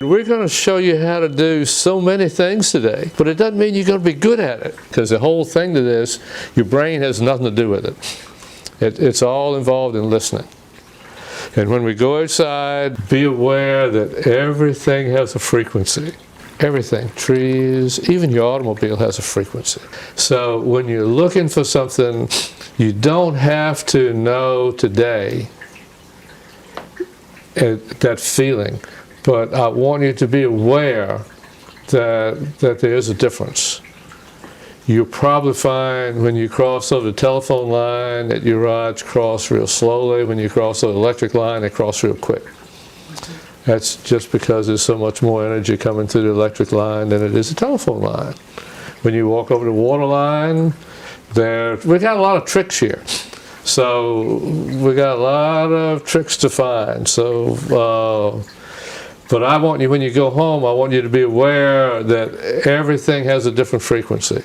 we're going to show you how to do so many things today, but it doesn't mean you're going to be good at it, because the whole thing to this, your brain has nothing to do with it. It's all involved in listening. And when we go outside, be aware that everything has a frequency. Everything, trees, even your automobile has a frequency. So when you're looking for something, you don't have to know today that feeling, but I want you to be aware that there is a difference. You'll probably find when you cross over the telephone line that your rods cross real slowly. When you cross over the electric line, they cross real quick. That's just because there's so much more energy coming through the electric line than it is the telephone line. When you walk over the water line, we got a lot of tricks here. So we got a lot of tricks to find. So, but I want you, when you go home, I want you to be aware that everything has a different frequency.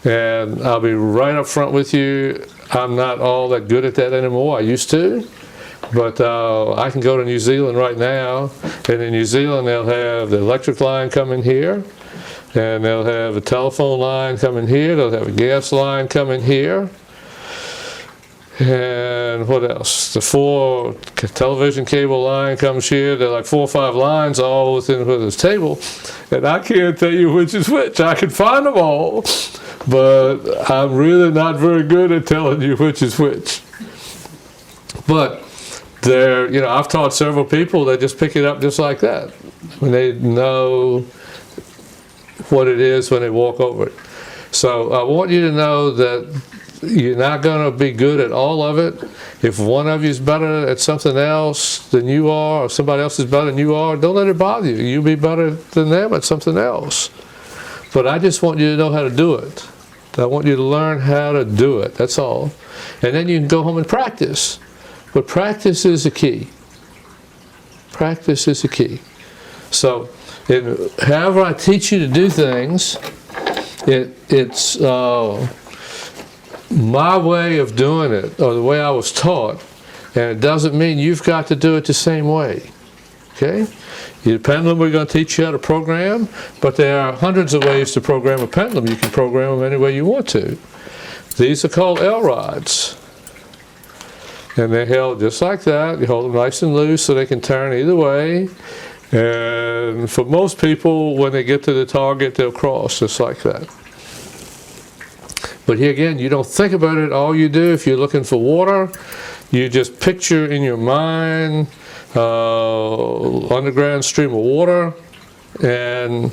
And I'll be right up front with you. I'm not all that good at that anymore. I used to. But I can go to New Zealand right now, and in New Zealand they'll have the electric line coming here, and they'll have a telephone line coming here, they'll have a gas line coming here, and what else? The 4 television cable line comes here. They're like 4 or 5 lines all within this table, and I can't tell you which is which. I can find them all, but I'm really not very good at telling you which is which. But I've taught several people that just pick it up just like that, when they know what it is when they walk over it. So I want you to know that you're not going to be good at all of it. If one of you is better at something else than you are, or somebody else is better than you are, don't let it bother you. You'll be better than them at something else. But I just want you to know how to do it. I want you to learn how to do it, that's all. And then you can go home and practice. But practice is the key. Practice is the key. So, however I teach you to do things, it's my way of doing it, or the way I was taught, and it doesn't mean you've got to do it the same way. Okay? Your pendulum, we're going to teach you how to program, but there are hundreds of ways to program a pendulum. You can program them any way you want to. These are called L-rods. And they're held just like that. You hold them nice and loose so they can turn either way. And for most people, when they get to the target, they'll cross just like that. But here again, you don't think about it. All you do, if you're looking for water, you just picture in your mind underground stream of water, and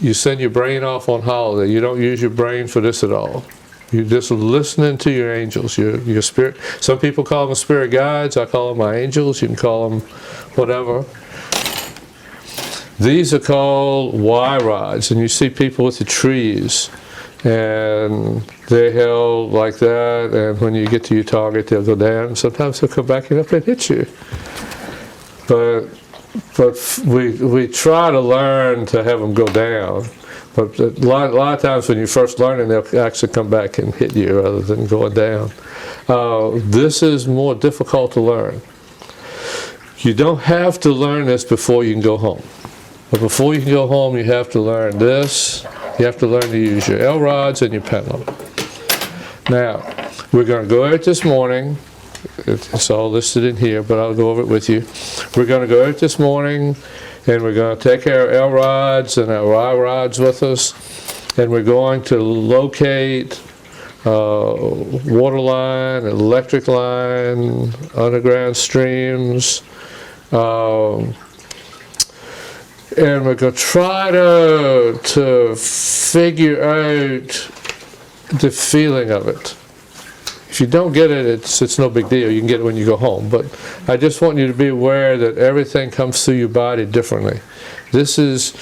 you send your brain off on holiday. You don't use your brain for this at all. You're just listening to your angels, your spirit. Some people call them spirit guides. I call them my angels. You can call them whatever. These are called Y rods, and you see people with the trees, and they're held like that, and when you get to your target, they'll go down. Sometimes they'll come back up and hit you. But we try to learn to have them go down. But a lot of times when you first learn it, they'll actually come back and hit you rather than going down. This is more difficult to learn. You don't have to learn this before you can go home. But before you can go home, you have to learn this. You have to learn to use your L-rods and your pendulum. Now, we're going to go out this morning. It's all listed in here, but I'll go over it with you. We're going to go out this morning, and we're going to take our L-rods and our Y-rods with us, and we're going to locate water line, electric line, underground streams, and we're going to try to figure out the feeling of it. If you don't get it, it's no big deal. You can get it when you go home. But I just want you to be aware that everything comes through your body differently. This is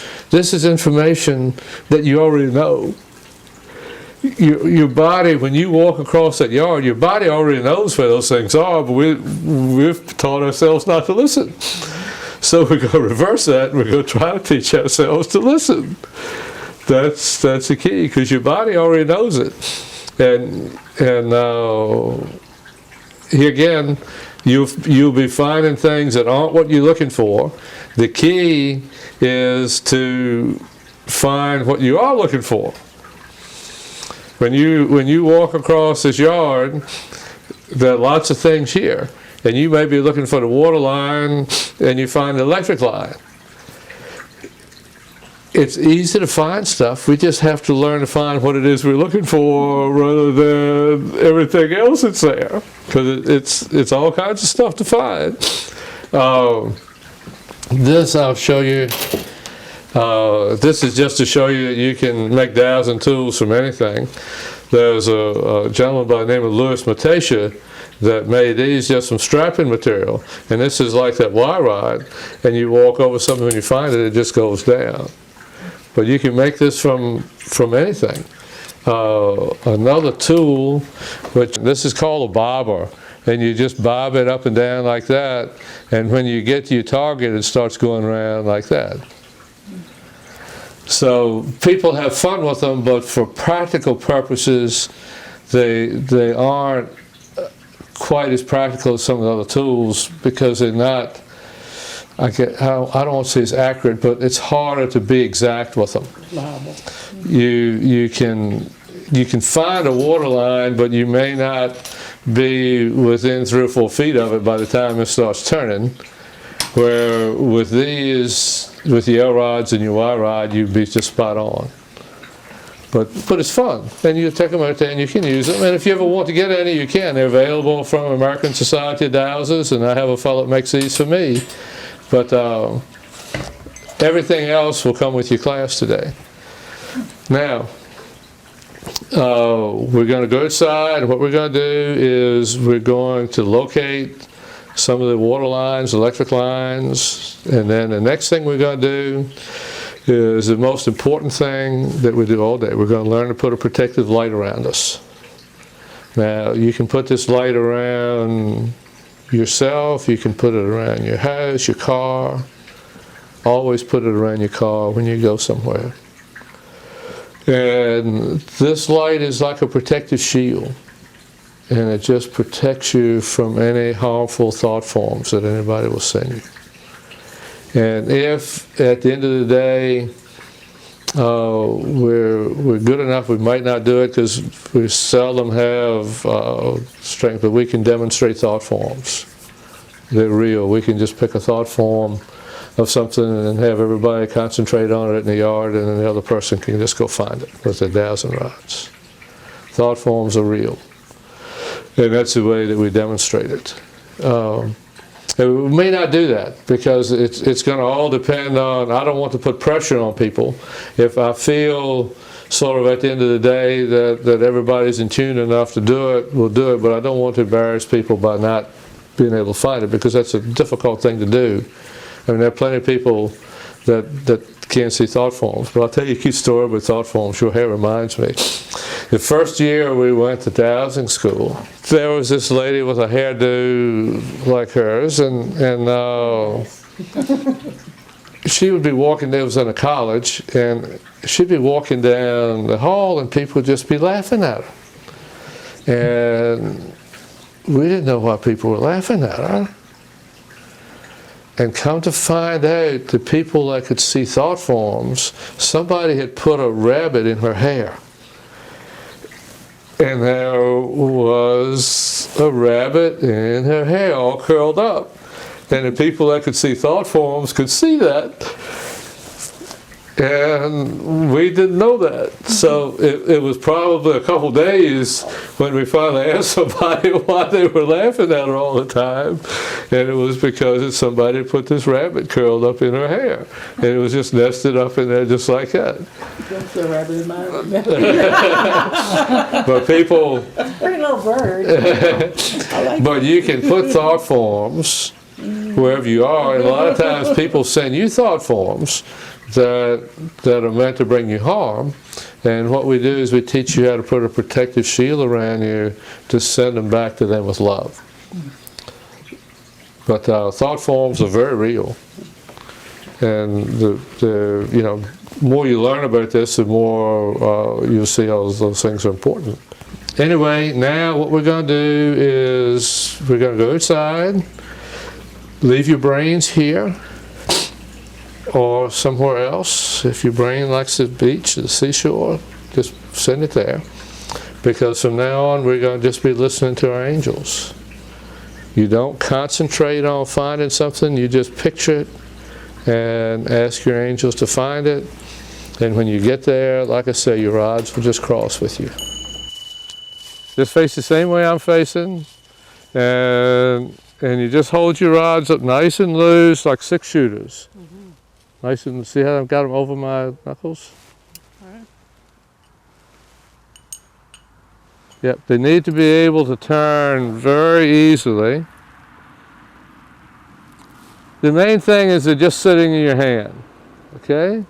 information that you already know. Your body, when you walk across that yard, your body already knows where those things are, but we've taught ourselves not to listen. So we're going to reverse that, and we're going to try to teach ourselves to listen. That's the key, because your body already knows it. And here again, you'll be finding things that aren't what you're looking for. The key is to find what you are looking for. When you walk across this yard, there are lots of things here, and you may be looking for the water line, and you find the electric line. It's easy to find stuff. We just have to learn to find what it is we're looking for rather than everything else that's there, because it's all kinds of stuff to find. This I'll show you. This is just to show you that you can make dowsing tools from anything. There's a gentleman by the name of Louis Metacia that made these just from strapping material, and this is like that wire rod, and you walk over something, when you find it, it just goes down. But you can make this from anything. Another tool, which this is called a bobber, and you just bob it up and down like that, and when you get to your target, it starts going around like that. So people have fun with them, but for practical purposes, they aren't quite as practical as some of the other tools, because they're not, I don't want to say it's accurate, but it's harder to be exact with them. You can find a water line, but you may not be within 3 or 4 feet of it by the time it starts turning. Where with these, with the L rods and your Y rod, you'd be just spot on. But it's fun, and you take them out there and you can use them. And if you ever want to get any, you can. They're available from American Society of Dowsers, and I have a fellow that makes these for me. But everything else will come with your class today. Now, we're going to go outside, and what we're going to do is we're going to locate some of the water lines, electric lines, and then the next thing we're going to do is the most important thing that we do all day. We're going to learn to put a protective light around us. Now, you can put this light around yourself, you can put it around your house, your car. Always put it around your car when you go somewhere. And this light is like a protective shield, and it just protects you from any harmful thought forms that anybody will send you. And if at the end of the day we're good enough, we might not do it because we seldom have strength, but we can demonstrate thought forms. They're real. We can just pick a thought form of something and have everybody concentrate on it in the yard, and then the other person can just go find it with their dowsing rods. Thought forms are real. And that's the way that we demonstrate it. We may not do that because it's going to all depend on, I don't want to put pressure on people. If I feel sort of at the end of the day that everybody's in tune enough to do it, we'll do it, but I don't want to embarrass people by not being able to find it, because that's a difficult thing to do. I mean, there are plenty of people that can't see thought forms. But I'll tell you a cute story with thought forms. Your hair reminds me. The first year we went to dowsing school, there was this lady with a hairdo like hers, and she would be walking, there was in a college, and she'd be walking down the hall and people would just be laughing at her. And we didn't know why people were laughing at her. And come to find out, the people that could see thought forms, somebody had put a rabbit in her hair. And there was a rabbit in her hair, all curled up. And the people that could see thought forms could see that. And we didn't know that. So it was probably a couple days when we finally asked somebody why they were laughing at her all the time. And it was because somebody put this rabbit curled up in her hair. And it was just nested up in there just like that. That's a rabbit in mine. But people... Pretty little bird. But you can put thought forms wherever you are. And a lot of times people send you thought forms that are meant to bring you harm, and what we do is we teach you how to put a protective shield around you to send them back to them with love. But thought forms are very real, and the more you learn about this, the more you'll see all those things are important. Anyway, now what we're going to do is we're going to go outside, leave your brains here or somewhere else. If your brain likes the beach, the seashore, just send it there. Because from now on, we're going to just be listening to our angels. You don't concentrate on finding something, you just picture it and ask your angels to find it. And when you get there, like I say, your rods will just cross with you. Just face the same way I'm facing, and you just hold your rods up nice and loose, like 6 shooters. Nice and, see how I've got them over my knuckles? Alright. Yep, they need to be able to turn very easily. The main thing is they're just sitting in your hand, okay?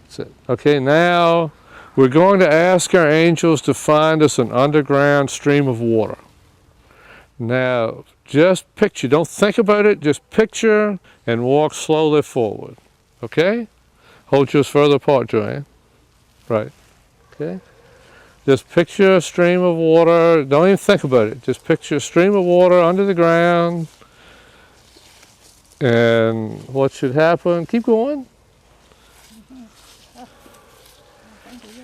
That's it. Okay, now we're going to ask our angels to find us an underground stream of water. Now, just picture, don't think about it, just picture and walk slowly forward, okay? Hold yours further apart, Joanne. Right, okay? Just picture a stream of water, don't even think about it, just picture a stream of water under the ground. And what should happen, keep going.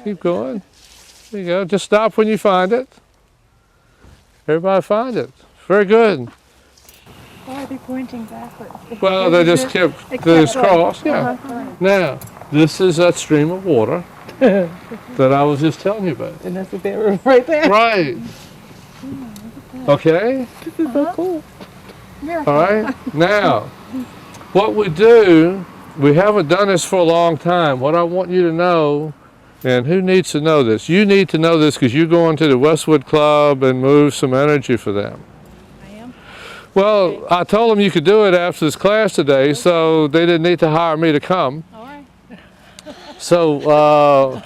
Keep going. There you go, just stop when you find it. Everybody find it. Very good. Why are they pointing backwards? Well, they just kept, they just crossed, yeah. Now, this is that stream of water that I was just telling you about. And that's what they were right there. Right. Okay? This is so cool. All right? Now, what we do, we haven't done this for a long time. What I want you to know, and who needs to know this? You need to know this because you're going to the Westwood Club and move some energy for them. I am. Well, I told them you could do it after this class today, so they didn't need to hire me to come. All right. So,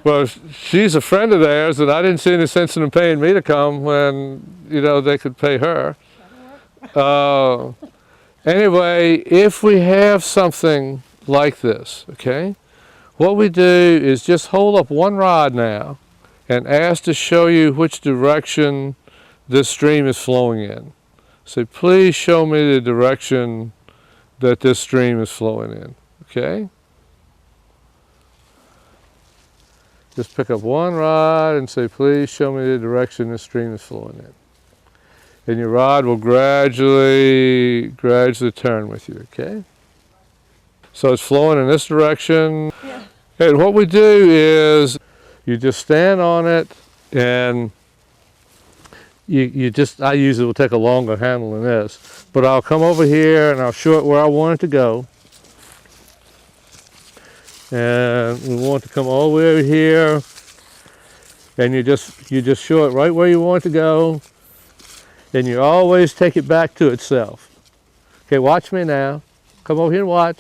well, she's a friend of theirs, and I didn't see any sense in them paying me to come when, you know, they could pay her. Anyway, if we have something like this, okay, what we do is just hold up one rod now and ask to show you which direction this stream is flowing in. Say, please show me the direction that this stream is flowing in, okay? Just pick up one rod and say, please show me the direction this stream is flowing in. And your rod will gradually turn with you, okay? So it's flowing in this direction. Yeah. And what we do is you just stand on it and you just, I usually will take a longer handle than this, but I'll come over here and I'll show it where I want it to go. And we want to come all the way over here, and you just show it right where you want it to go, and you always take it back to itself. Okay, watch me now. Come over here and watch.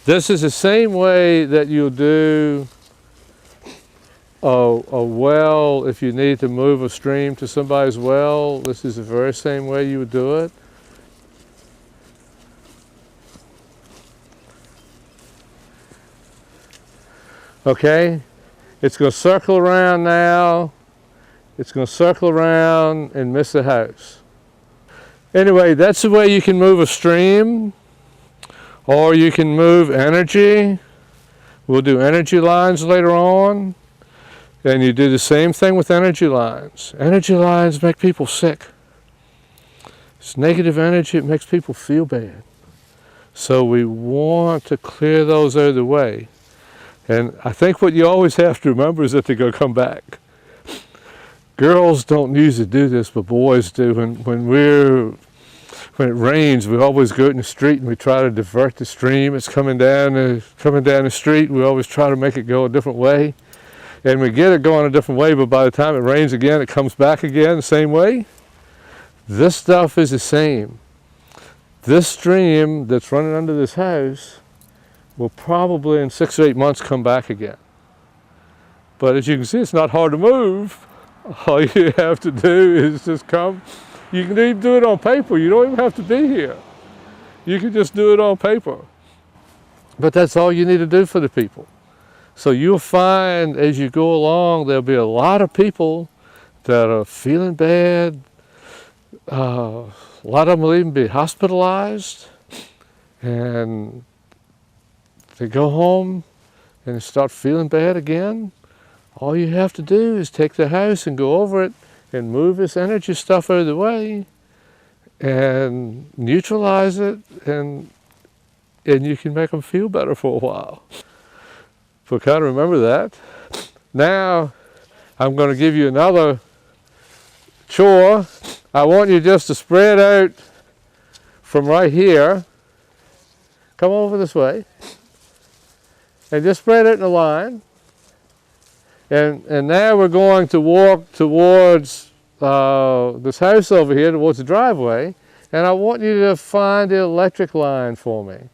This is the same way that you'll do a well if you need to move a stream to somebody's well. This is the very same way you would do it. Okay, it's going to circle around now. It's going to circle around and miss the house. Anyway, that's the way you can move a stream, or you can move energy. We'll do energy lines later on, and you do the same thing with energy lines. Energy lines make people sick. It's negative energy, it makes people feel bad. So we want to clear those out of the way. And I think what you always have to remember is that they're going to come back. Girls don't usually do this, but boys do. When it rains, we always go out in the street and we try to divert the stream. It's coming down the street. We always try to make it go a different way. And we get it going a different way, but by the time it rains again, it comes back again the same way. This stuff is the same. This stream that's running under this house will probably in 6 or 8 months come back again. But as you can see, it's not hard to move. All you have to do is just come. You can even do it on paper. You don't even have to be here. You can just do it on paper. But that's all you need to do for the people. So you'll find as you go along, there'll be a lot of people that are feeling bad. A lot of them will even be hospitalized. And they go home and start feeling bad again. All you have to do is take the house and go over it and move this energy stuff out of the way and neutralize it, and you can make them feel better for a while. So kind of remember that. Now I'm going to give you another chore. I want you just to spread out from right here. Come over this way. And just spread it in a line. And now we're going to walk towards this house over here, towards the driveway. And I want you to find the electric line for me.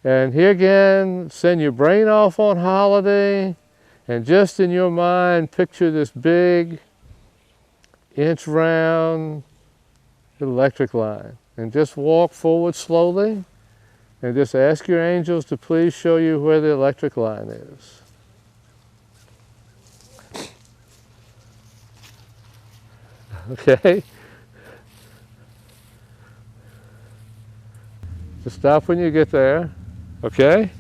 And here again, send your brain off on holiday. And just in your mind, picture this big, inch round electric line. And just walk forward slowly. And just ask your angels to please show you where the electric line is. Okay? Just stop when you get there. Okay?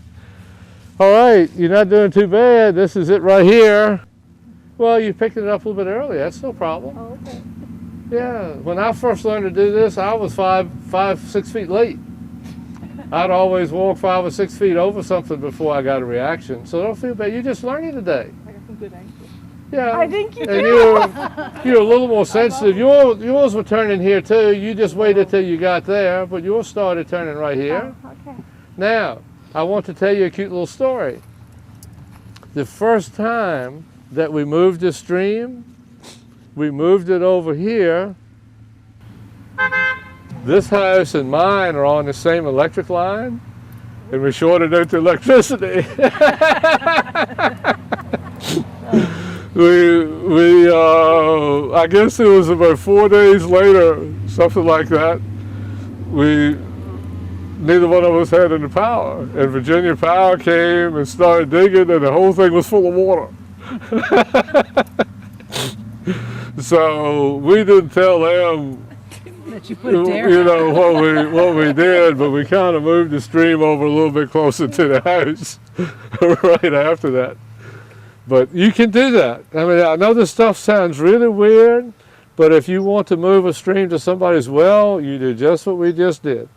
All right, you're not doing too bad. This is it right here. Well, you picked it up a little bit early. That's no problem. Oh, okay. Yeah, when I first learned to do this, I was 6 feet late. I'd always walk 5 or 6 feet over something before I got a reaction. So don't feel bad. You're just learning today. I got some good angles. Yeah. I think you And do. you're a little more sensitive. Yours were turning here too. You just waited till you got there, but yours started turning right here. Oh, okay. Now, I want to tell you a cute little story. The first time that we moved the stream, we moved it over here. This house and mine are on the same electric line, and we shorted out the electricity. I guess it was about 4 days later, something like that, neither one of us had any power. And Virginia Power came and started digging, and the whole thing was full of water. So we didn't tell them, That you put it there. you know, what we did, but we kind of moved the stream over a little bit closer to the house right after that. But you can do that. I mean, I know this stuff sounds really weird, but if you want to move a stream to somebody's well, you do just what we just did.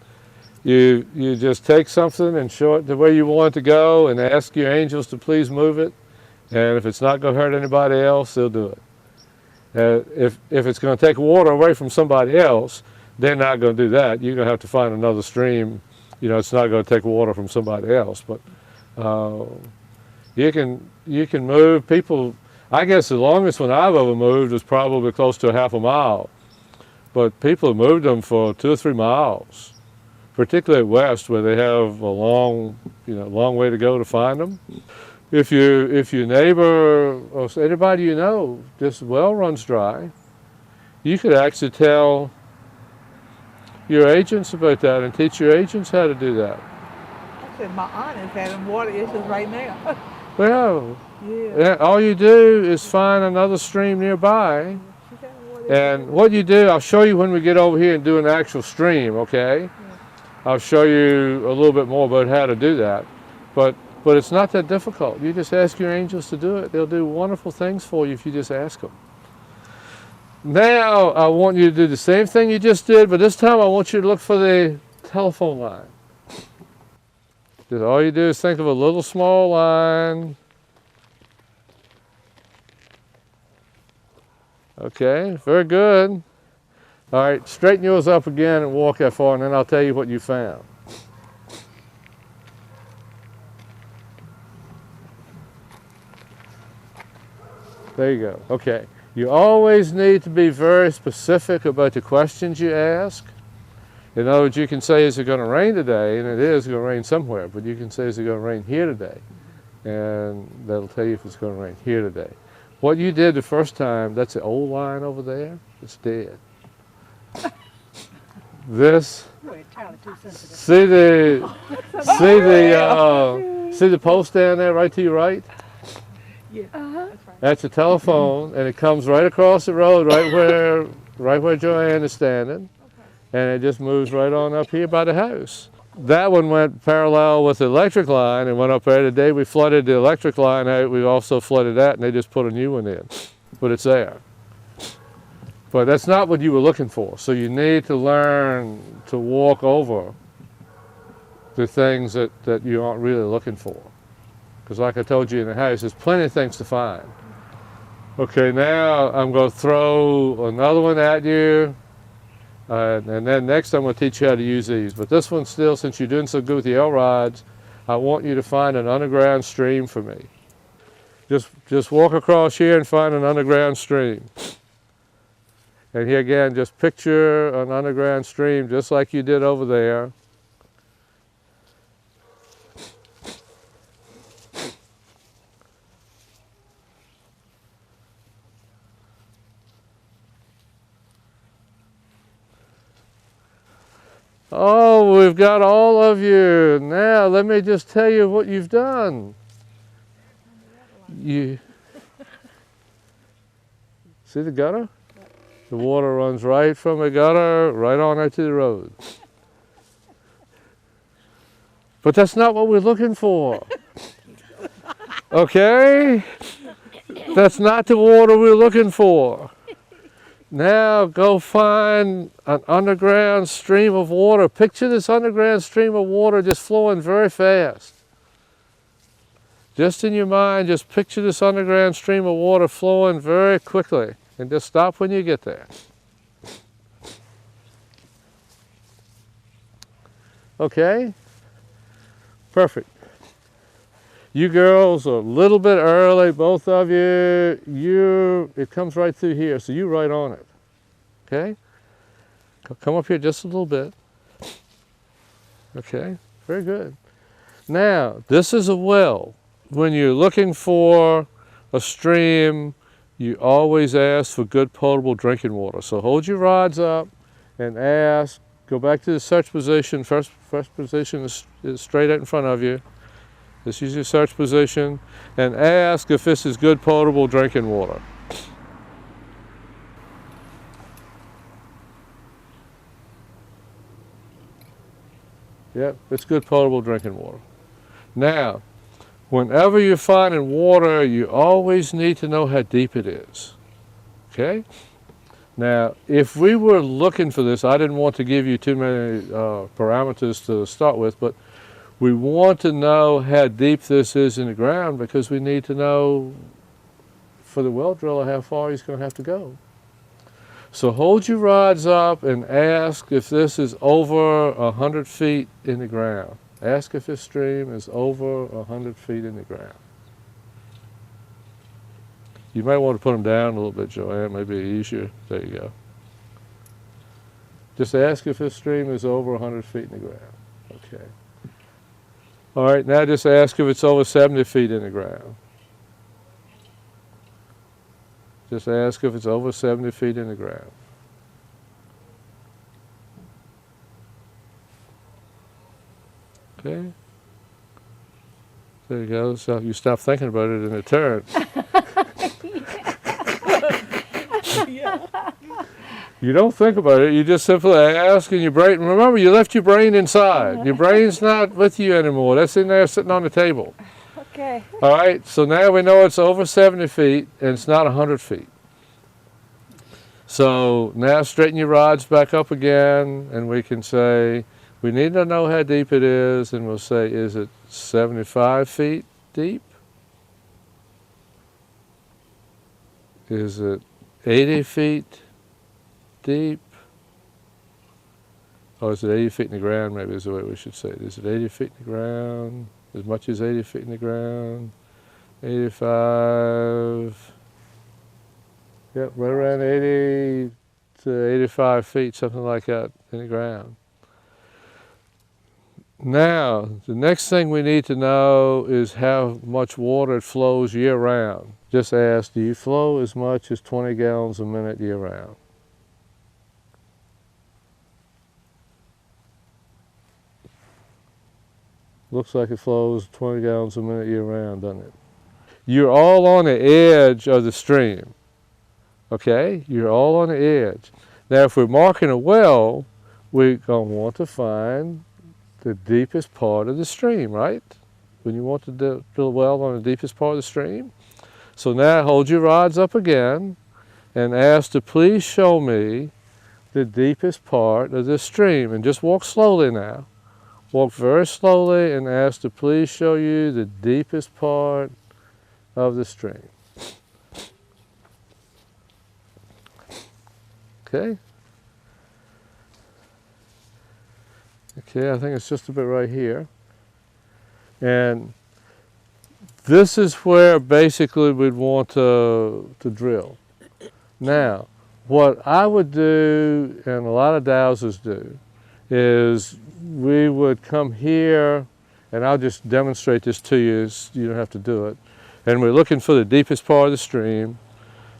You just take something and show it the way you want it to go and ask your angels to please move it. And if it's not going to hurt anybody else, they'll do it. If it's going to take water away from somebody else, they're not going to do that. You're going to have to find another stream. You know, it's not going to take water from somebody else. But you can move people. I guess the longest one I've ever moved was probably close to half a mile. But people have moved them for 2 or 3 miles, particularly west where they have a long way to go to find them. If your neighbor or anybody you know, this well runs dry, you could actually tell your agents about that and teach your agents how to do that. I said my aunt is having water issues right now. Well, Yeah. all you do is find another stream nearby, She's having water and what you do, I'll show you when we get over here and do an actual stream, okay? I'll show you a little bit more about how to do that. But it's not that difficult. You just ask your angels to do it. They'll do wonderful things for you if you just ask them. Now, I want you to do the same thing you just did, but this time I want you to look for the telephone line. Just all you do is think of a little small line. Okay, very good. All right, straighten yours up again and walk that far, and then I'll tell you what you found. There you go. Okay. You always need to be very specific about the questions you ask. In other words, you can say, is it going to rain today? And it is going to rain somewhere, but you can say, is it going to rain here today? And that'll tell you if it's going to rain here today. What you did the first time, that's the old line over there, it's dead. This You're entirely too sensitive. See the post down there right to your right? Yeah, that's right. That's a telephone, and it comes right across the road, right where Joanne is standing, and it just moves right on up here by the house. That one went parallel with the electric line and went up there. The day we flooded the electric line out, we also flooded that, and they just put a new one in, but it's there. But that's not what you were looking for. So you need to learn to walk over the things that you aren't really looking for. Because like I told you in the house, there's plenty of things to find. Okay, now I'm going to throw another one at you. And then next I'm going to teach you how to use these. But this one still, since you're doing so good with the L-rods, I want you to find an underground stream for me. Just walk across here and find an underground stream. And here again, just picture an underground stream just like you did over there. Oh, we've got all of you. Now, let me just tell you what you've done. You see the gutter? The water runs right from the gutter right on out to the road. But that's not what we're looking for. Okay? That's not the water we're looking for. Now go find an underground stream of water. Picture this underground stream of water just flowing very fast. Just in your mind, just picture this underground stream of water flowing very quickly. And just stop when you get there. Okay? Perfect. You girls are a little bit early, both of you. It comes right through here, so you right on it. Okay? Come up here just a little bit. Okay? Very good. Now, this is a well. When you're looking for a stream, you always ask for good potable drinking water. So hold your rods up and ask. Go back to the search position. First position is straight out in front of you. This is your search position. And ask if this is good potable drinking water. Yep, it's good potable drinking water. Now, whenever you're finding water, you always need to know how deep it is. Okay? Now, if we were looking for this, I didn't want to give you too many parameters to start with, but we want to know how deep this is in the ground because we need to know for the well driller how far he's going to have to go. So hold your rods up and ask if this is over 100 feet in the ground. Ask if this stream is over 100 feet in the ground. You might want to put them down a little bit, Joanne, maybe easier. There you go. Just ask if this stream is over 100 feet in the ground. Okay. All right, now just ask if it's over 70 feet in the ground. Just ask if it's over 70 feet in the ground. Okay. There you go. So you stop thinking about it and it turns. You don't think about it. You just simply ask and your brain. Remember, you left your brain inside. Your brain's not with you anymore. That's in there sitting on the table. Okay. All right. So now we know it's over 70 feet and it's not 100 feet. So now straighten your rods back up again and we can say, we need to know how deep it is, and we'll say, is it 75 feet deep? Is it 80 feet deep? Or is it 80 feet in the ground, maybe is the way we should say it. Is it 80 feet in the ground? As much as 80 feet in the ground? 85? Yep, right around 80 to 85 feet, something like that in the ground. Now, the next thing we need to know is how much water it flows year-round. Just ask, do you flow as much as 20 gallons a minute year-round? Looks like it flows 20 gallons a minute year round, doesn't it? You're all on the edge of the stream. Okay? You're all on the edge. Now, if we're marking a well, we're going to want to find the deepest part of the stream, right? When you want to drill a well on the deepest part of the stream. So now hold your rods up again and ask to please show me the deepest part of this stream. And just walk slowly now. Walk very slowly and ask to please show you the deepest part of the stream. Okay? Okay, I think it's just a bit right here. And this is where basically we'd want to drill. Now, what I would do, and a lot of dowsers do, is we would come here, and I'll just demonstrate this to you, so you don't have to do it. And we're looking for the deepest part of the stream.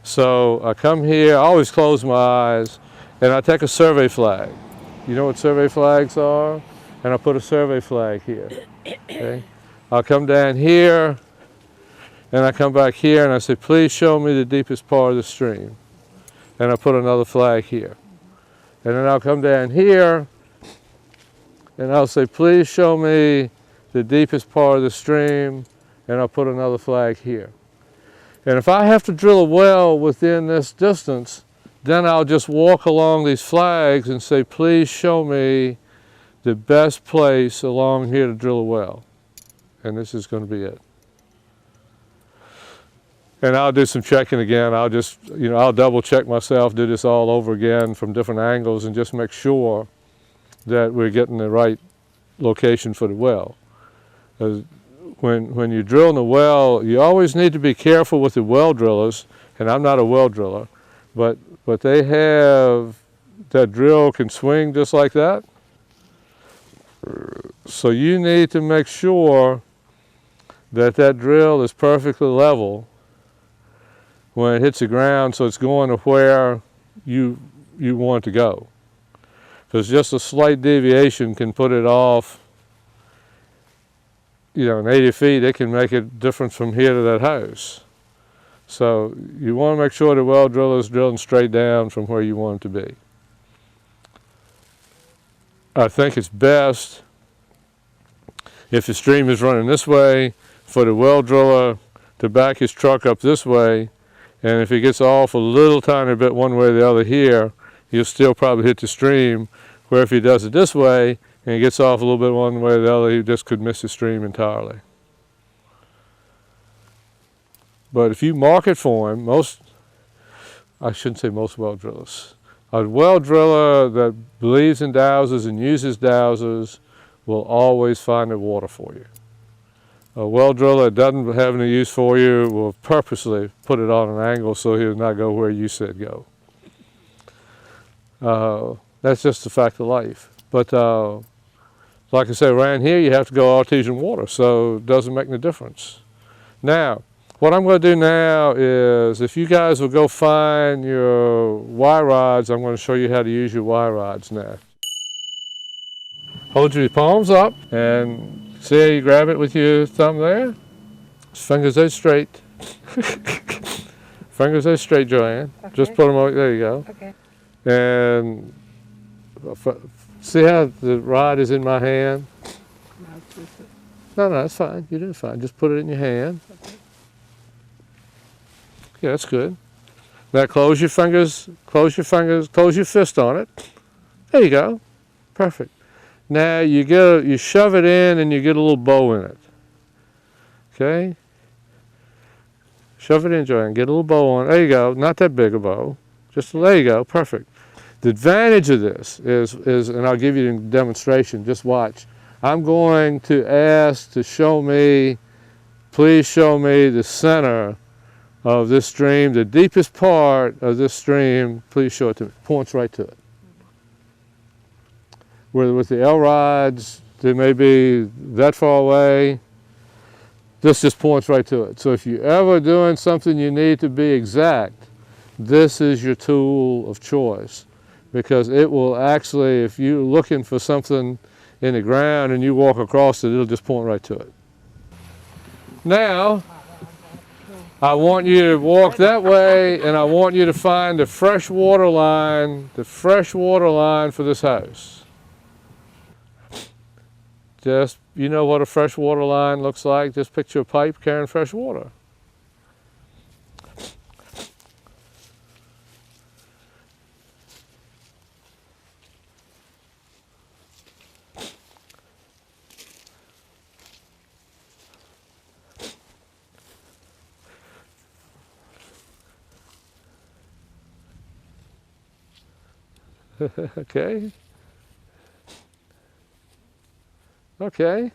So I come here, I always close my eyes, and I take a survey flag. You know what survey flags are? And I put a survey flag here. Okay? I'll come down here, and I come back here, and I say, please show me the deepest part of the stream. And I put another flag here. And then I'll come down here, and I'll say, please show me the deepest part of the stream, and I'll put another flag here. And if I have to drill a well within this distance, then I'll just walk along these flags and say, please show me the best place along here to drill a well. And this is going to be it. And I'll do some checking again. I'll just, I'll double check myself, do this all over again from different angles and just make sure that we're getting the right location for the well. When you're drilling a well, you always need to be careful with the well drillers, and I'm not a well driller, but they have, that drill can swing just like that. So you need to make sure that that drill is perfectly level when it hits the ground, so it's going to where you want it to go. Because just a slight deviation can put it off, in 80 feet, it can make a difference from here to that house. So you want to make sure the well driller is drilling straight down from where you want it to be. I think it's best if the stream is running this way for the well driller to back his truck up this way, and if he gets off a little tiny bit one way or the other here, he'll still probably hit the stream, where if he does it this way and he gets off a little bit one way or the other, he just could miss the stream entirely. But if you mark it for him, I shouldn't say most well drillers, a well driller that believes in dowsers and uses dowsers will always find the water for you. A well driller that doesn't have any use for you will purposely put it on an angle so he'll not go where you said go. That's just a fact of life. But like I said, around here you have to go artesian water, so it doesn't make any difference. Now, what I'm going to do now is, if you guys will go find your Y rods, I'm going to show you how to use your Y rods now. Hold your palms up and see how you grab it with your thumb there? Fingers out straight. Fingers out straight, Joanne. Okay. Just put them out, there you go. Okay. And see how the rod is in my hand? No, it's fine. You did fine. Just put it in your hand. Okay. Yeah, that's good. Now close your fingers, close your fist on it. There you go. Perfect. Now you shove it in and you get a little bow in it. Okay? Shove it in, Joanne. Get a little bow on it. There you go. Not that big a bow. Just there you go. Perfect. The advantage of this is, and I'll give you a demonstration. Just watch. I'm going to ask to show me, please show me the center of this stream, the deepest part of this stream. Please show it to me. Points right to it. With the L rods, they may be that far away. This just points right to it. So if you're ever doing something you need to be exact, this is your tool of choice, because it will actually, if you're looking for something in the ground and you walk across it, it'll just point right to it. Now, I want you to walk that way, and I want you to find the fresh water line for this house. Just, you know what a fresh water line looks like? Just picture a pipe carrying fresh water. Okay. Okay.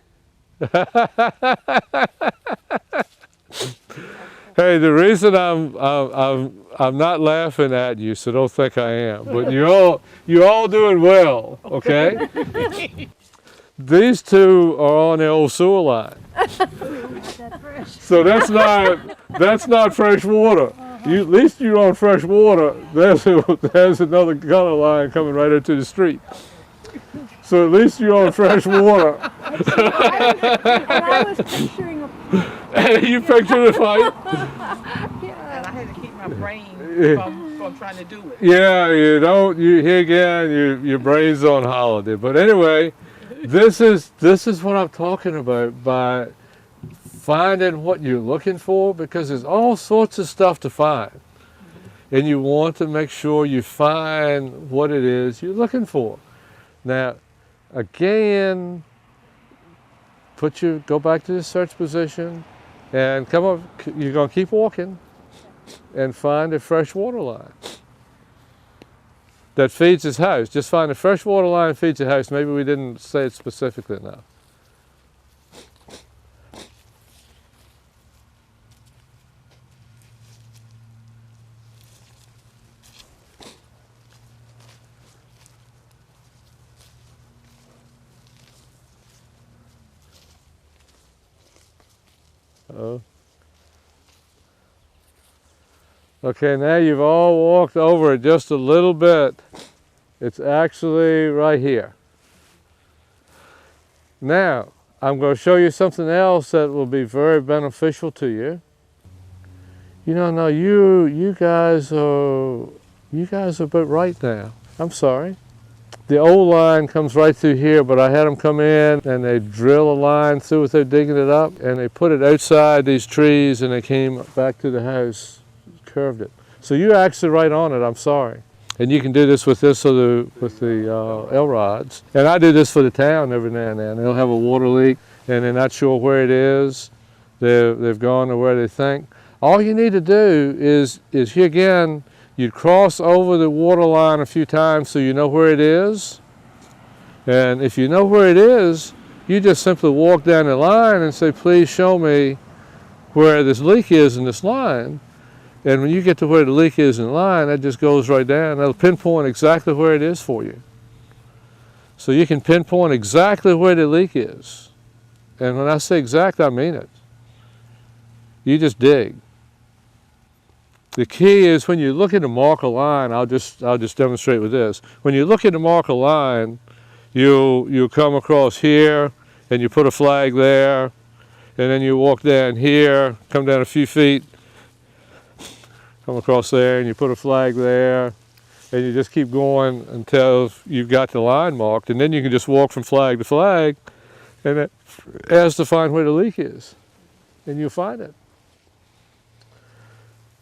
Hey, the reason I'm not laughing at you, so don't think I am. But you're all doing well. Okay. These two are on the old sewer line. So that's not fresh water. At least you're on fresh water. There's another gutter line coming right into the street. So at least you're on fresh water. And I was picturing a You picture the pipe? And I had to keep my brain from trying to do it. Yeah, here again, your brain's on holiday. But anyway, this is what I'm talking about by finding what you're looking for, because there's all sorts of stuff to find. And you want to make sure you find what it is you're looking for. Now, again, go back to the search position and come up, you're going to keep walking and find a fresh water line that feeds his house. Just find a fresh water line that feeds the house. Maybe we didn't say it specifically enough. Okay, now you've all walked over it just a little bit. It's actually right here. Now, I'm going to show you something else that will be very beneficial to you. No, you guys are a bit right now. I'm sorry. The old line comes right through here, but I had them come in and they drill a line through it. They're digging it up, and they put it outside these trees, and they came back to the house, curved it. So you're actually right on it. I'm sorry. And you can do this with the L-rods. And I do this for the town every now and then. They'll have a water leak, and they're not sure where it is. They've gone to where they think. All you need to do is here again. You'd cross over the water line a few times so you know where it is. And if you know where it is, you just simply walk down the line and say, please show me where this leak is in this line. And when you get to where the leak is in the line, that just goes right down. That'll pinpoint exactly where it is for you. So you can pinpoint exactly where the leak is. And when I say exact, I mean it. You just dig. The key is when you look at the marker line, I'll just demonstrate with this. When you look at the marker line, you'll come across here, and you put a flag there, and then you walk down here, come down a few feet, come across there, and you put a flag there, and you just keep going until you've got the line marked, and then you can just walk from flag to flag, and it asks to find where the leak is, and you'll find it.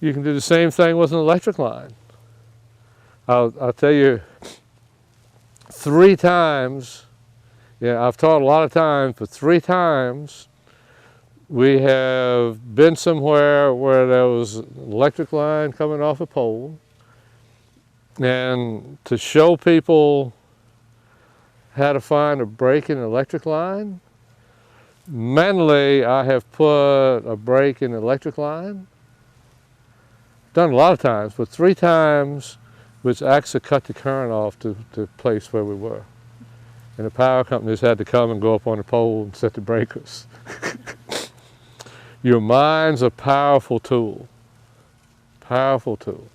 You can do the same thing with an electric line. I'll tell you 3 times, I've taught a lot of times, but 3 times we have been somewhere where there was an electric line coming off a pole, and to show people how to find a break in an electric line, mentally I have put a break in the electric line. Done a lot of times, but 3 times which actually cut the current off to the place where we were. And the power companies had to come and go up on the pole and set the breakers. Your mind's a powerful tool. Powerful tool.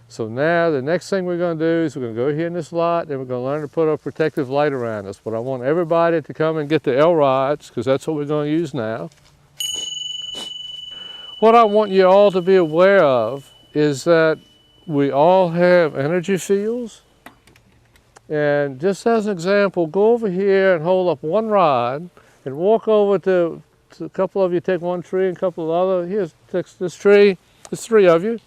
So now the next thing we're going to do is we're going to go here in this lot and we're going to learn to put a protective light around us. But I want everybody to come and get the L-rods because that's what we're going to use now. What I want you all to be aware of is that we all have energy fields. And just as an example, go over here and hold up one rod and walk over to a couple of you, take one tree and a couple of other. Here's this tree, there's 3 of you.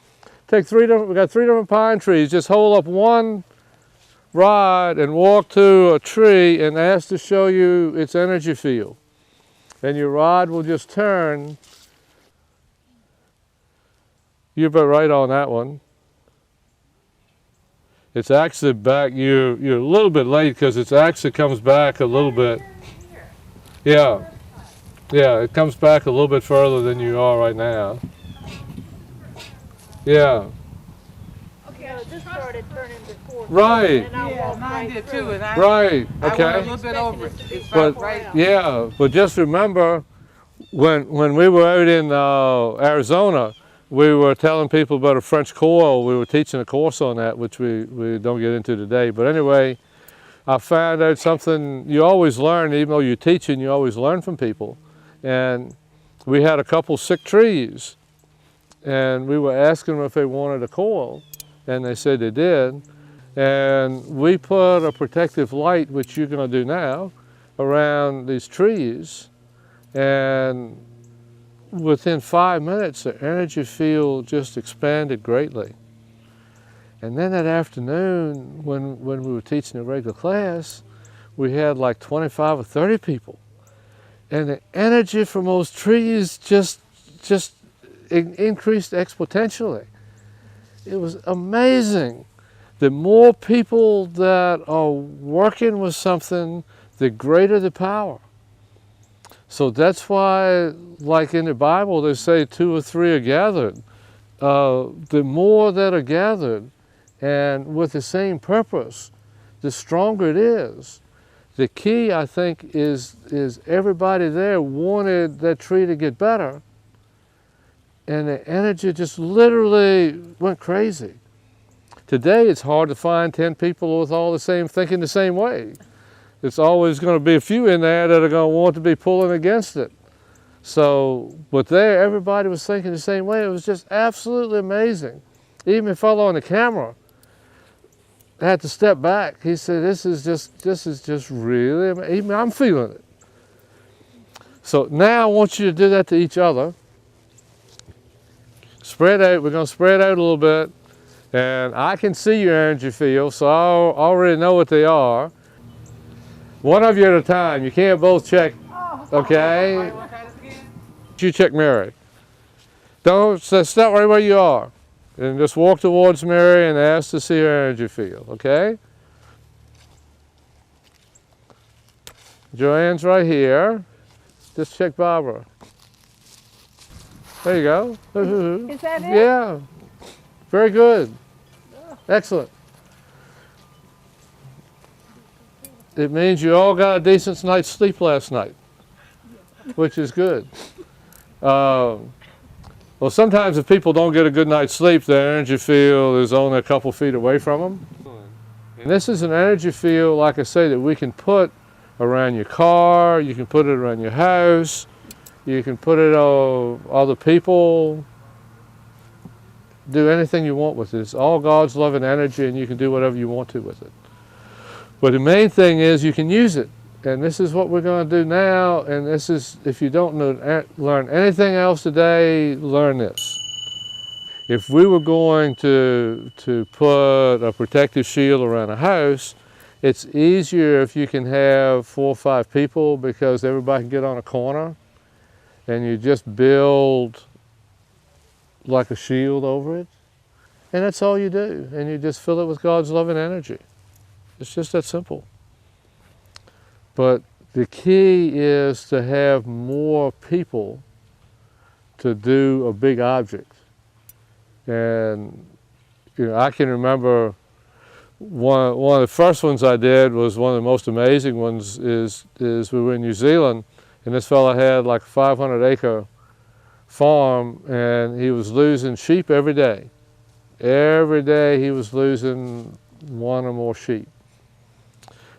Take 3 different, we got 3 different pine trees. Just hold up one rod and walk to a tree and ask to show you its energy field. And your rod will just turn. You're about right on that one. It's actually back, you're a little bit late because it actually comes back a little bit. Yeah, yeah, it comes back a little bit further than you are right now. Yeah. Okay, so this started turning before. Right. And I Yeah, walked mine right did through too, it. and I Right, went a okay. little bit over it. It's But- about right. Yeah, but just remember, when we were out in Arizona, we were telling people about a French coil. We were teaching a course on that, which we don't get into today. But anyway, I found out something you always learn, even though you're teaching, you always learn from people. And we had a couple sick trees, and we were asking them if they wanted a coil, and they said they did. And we put a protective light, which you're going to do now, around these trees, and within 5 minutes, the energy field just expanded greatly. And then that afternoon, when we were teaching a regular class, we had like 25 or 30 people. And the energy from those trees just increased exponentially. It was amazing. The more people that are working with something, the greater the power. So that's why, like in the Bible, they say 2 or 3 are gathered. The more that are gathered and with the same purpose, the stronger it is. The key, I think, is everybody there wanted that tree to get better, and the energy just literally went crazy. Today, it's hard to find 10 people with all the same thinking the same way. It's always going to be a few in there that are going to want to be pulling against it. So, but there, everybody was thinking the same way. It was just absolutely amazing. Even the fellow on the camera had to step back. He said, this is just really amazing. Even I'm feeling it. So now I want you to do that to each other. Spread out, we're going to spread out a little bit. And I can see your energy field, so I already know what they are. One of you at a time. You can't both check, okay? All right, wanna try this again? You check Mary. Don't stop right where you are. And just walk towards Mary and ask to see her energy field, okay? Joanne's right here. Just check Barbara. There you go. Is that it? Yeah. Very good. Excellent. It means you all got a decent night's sleep last night, which is good. Well, sometimes if people don't get a good night's sleep, their energy field is only a couple feet away from them. And this is an energy field, like I say, that we can put around your car, you can put it around your house, you can put it on other people. Do anything you want with it. It's all God's loving energy, and you can do whatever you want to with it. But the main thing is you can use it. And this is what we're going to do now. And this is, if you don't learn anything else today, learn this. If we were going to put a protective shield around a house, it's easier if you can have 4 or 5 people because everybody can get on a corner and you just build like a shield over it. And that's all you do. And you just fill it with God's loving energy. It's just that simple. But the key is to have more people to do a big object. And I can remember one of the first ones I did was one of the most amazing ones is we were in New Zealand, and this fella had like a 500-acre farm, and he was losing sheep every day every day he was losing one or more sheep.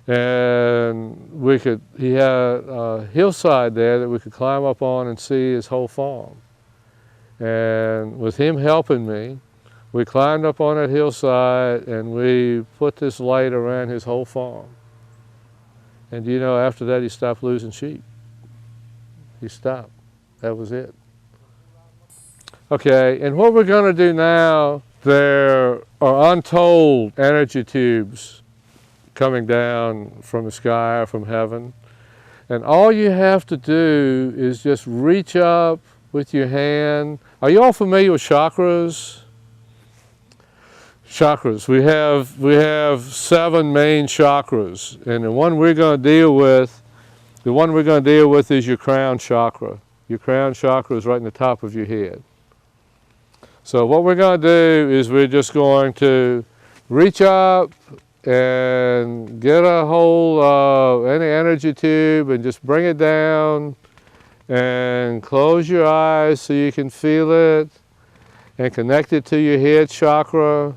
And he had a hillside there that we could climb up on and see his whole farm. And with him helping me, we climbed up on that hillside and we put this light around his whole farm. And you know, after that he stopped losing sheep. He stopped. That was it. Okay, and what we're going to do now, there are untold energy tubes coming down from the sky or from heaven. And all you have to do is just reach up with your hand. Are you all familiar with chakras? Chakras. We have 7 main chakras, and the one we're going to deal with is your crown chakra. Your crown chakra is right in the top of your head. So what we're going to do is we're just going to reach up and get a hold of any energy tube and just bring it down and close your eyes so you can feel it and connect it to your head chakra.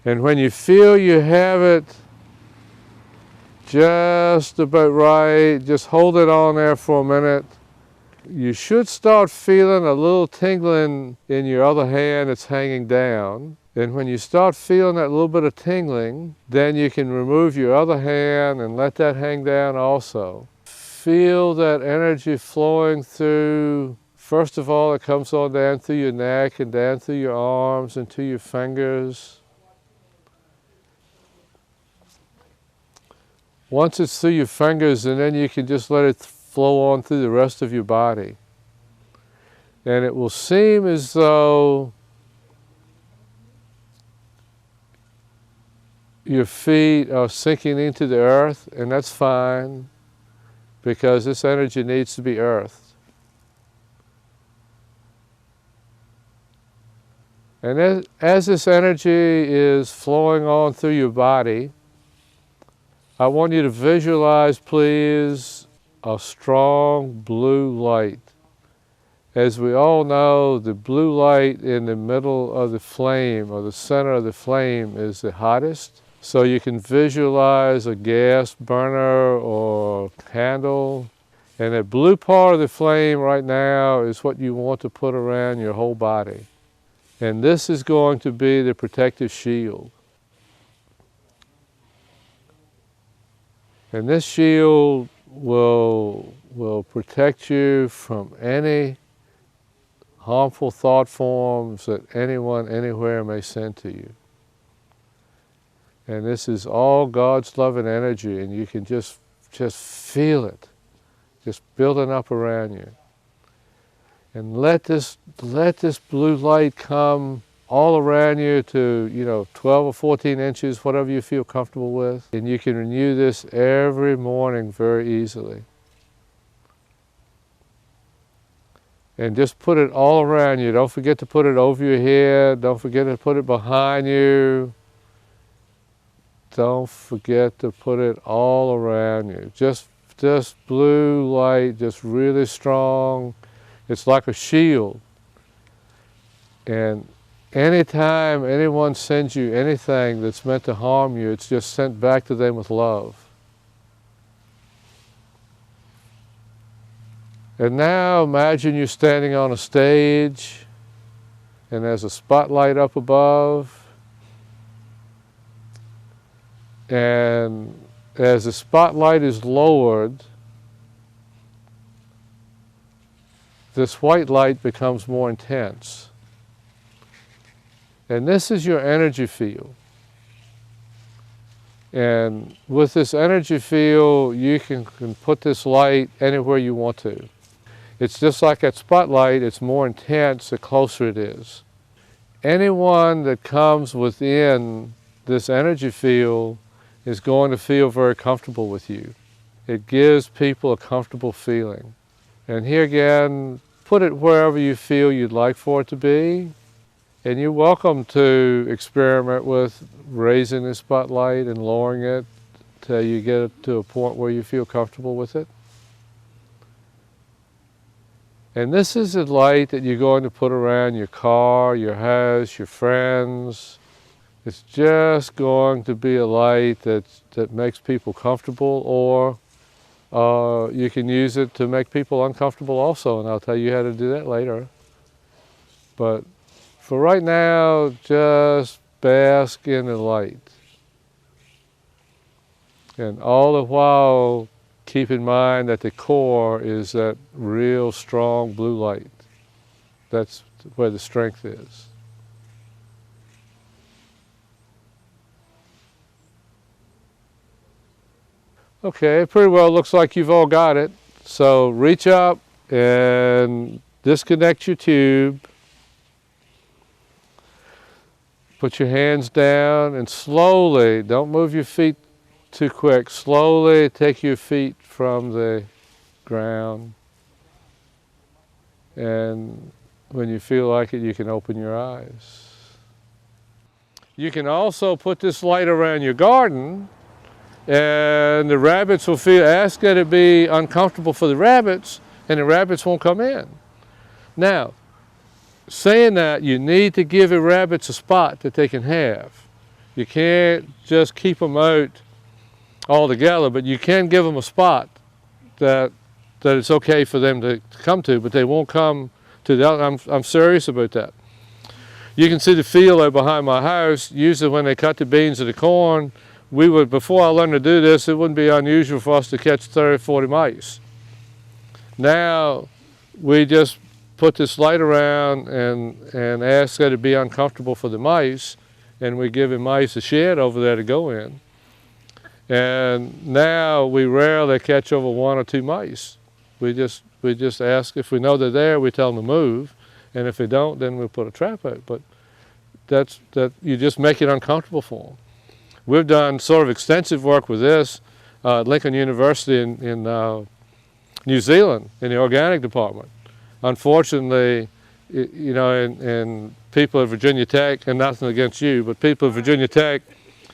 And when you feel you have it just about right, just hold it on there for a minute. You should start feeling a little tingling in your other hand that's hanging down. And when you start feeling that little bit of tingling, then you can remove your other hand and let that hang down also. Feel that energy flowing through. First of all, it comes on down through your neck and down through your arms and to your fingers. Once it's through your fingers, and then you can just let it flow on through the rest of your body. And it will seem as though your feet are sinking into the earth, and that's fine, because this energy needs to be earthed. And as this energy is flowing on through your body, I want you to visualize, please, a strong blue light. As we all know, the blue light in the middle of the flame, or the center of the flame, is the hottest. So you can visualize a gas burner or candle. And that blue part of the flame right now is what you want to put around your whole body. And this is going to be the protective shield. And this shield will protect you from any harmful thought forms that anyone anywhere may send to you. And this is all God's love and energy, and you can just feel it, just building up around you. And let this blue light come all around you to 12 or 14 inches, whatever you feel comfortable with. And you can renew this every morning very easily. And just put it all around you. Don't forget to put it over your head. Don't forget to put it behind you. Don't forget to put it all around you. Just blue light, just really strong. It's like a shield. And anytime anyone sends you anything that's meant to harm you, it's just sent back to them with love. And now imagine you're standing on a stage and there's a spotlight up above. And as the spotlight is lowered, this white light becomes more intense. And this is your energy field. And with this energy field, you can put this light anywhere you want to. It's just like that spotlight, it's more intense the closer it is. Anyone that comes within this energy field is going to feel very comfortable with you. It gives people a comfortable feeling. And here again, put it wherever you feel you'd like for it to be. And you're welcome to experiment with raising the spotlight and lowering it till you get it to a point where you feel comfortable with it. And this is a light that you're going to put around your car, your house, your friends. It's just going to be a light that makes people comfortable, or you can use it to make people uncomfortable also, and I'll tell you how to do that later. But for right now, just bask in the light. And all the while, keep in mind that the core is that real strong blue light. That's where the strength is. Okay, pretty well looks like you've all got it. So reach up and disconnect your tube. Put your hands down and slowly, don't move your feet too quick, slowly take your feet from the ground. And when you feel like it, you can open your eyes. You can also put this light around your garden, and the rabbits will ask that it be uncomfortable for the rabbits, and the rabbits won't come in. Now, saying that, you need to give the rabbits a spot that they can have. You can't just keep them out altogether, but you can give them a spot that it's okay for them to come to, but they won't come to the other. I'm serious about that. You can see the field there behind my house. Usually when they cut the beans or the corn, before I learned to do this, it wouldn't be unusual for us to catch 30 or 40 mice. Now, we just put this light around and ask that it be uncomfortable for the mice, and we give the mice a shed over there to go in. And now we rarely catch over 1 or 2 mice. We just ask, if we know they're there, we tell them to move, and if they don't, then we'll put a trap out. But you just make it uncomfortable for them. We've done sort of extensive work with this at Lincoln University in New Zealand in the organic department. Unfortunately, you know, and people at Virginia Tech, and nothing against you, but people at Virginia Tech,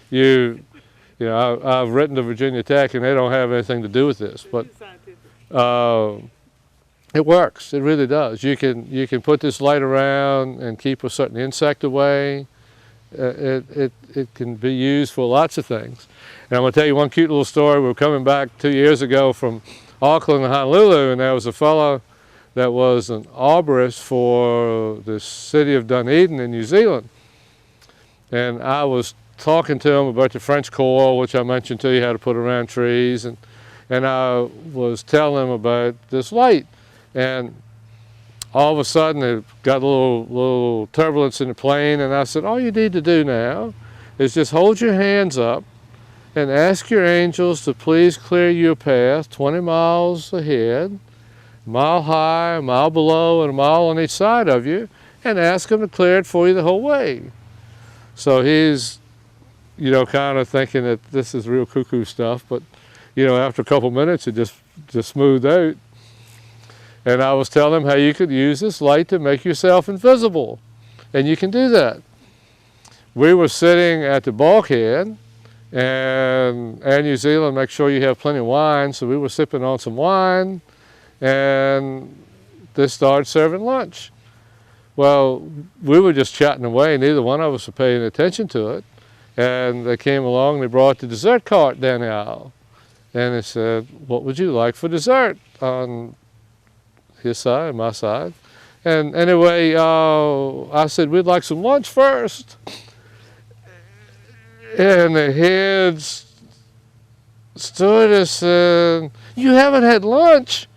you know, I've written to Virginia Tech and they don't have anything to do with this, but it works. It really does. You can put this light around and keep a certain insect away. It can be used for lots of things. And I'm going to tell you one cute little story. We were coming back 2 years ago from Auckland and Honolulu, and there was a fellow that was an arborist for the city of Dunedin in New Zealand. And I was talking to him about the French coil, which I mentioned to you, how to put around trees, and I was telling him about this light. And all of a sudden it got a little turbulence in the plane, and I said, all you need to do now is just hold your hands up and ask your angels to please clear your path 20 miles ahead, a mile high, a mile below, and a mile on each side of you, and ask them to clear it for you the whole way. So he's, you know, kind of thinking that this is real cuckoo stuff, but, you know, after a couple minutes it just smoothed out. And I was telling him how you could use this light to make yourself invisible. And you can do that. We were sitting at the bulkhead, and Air New Zealand makes sure you have plenty of wine, so we were sipping on some wine, and they started serving lunch. Well, we were just chatting away, neither one of us were paying attention to it, and they came along and they brought the dessert cart down the aisle. And they said, what would you like for dessert? On his side, my side. And anyway, I said, we'd like some lunch first. And the heads stood and said, you haven't had lunch?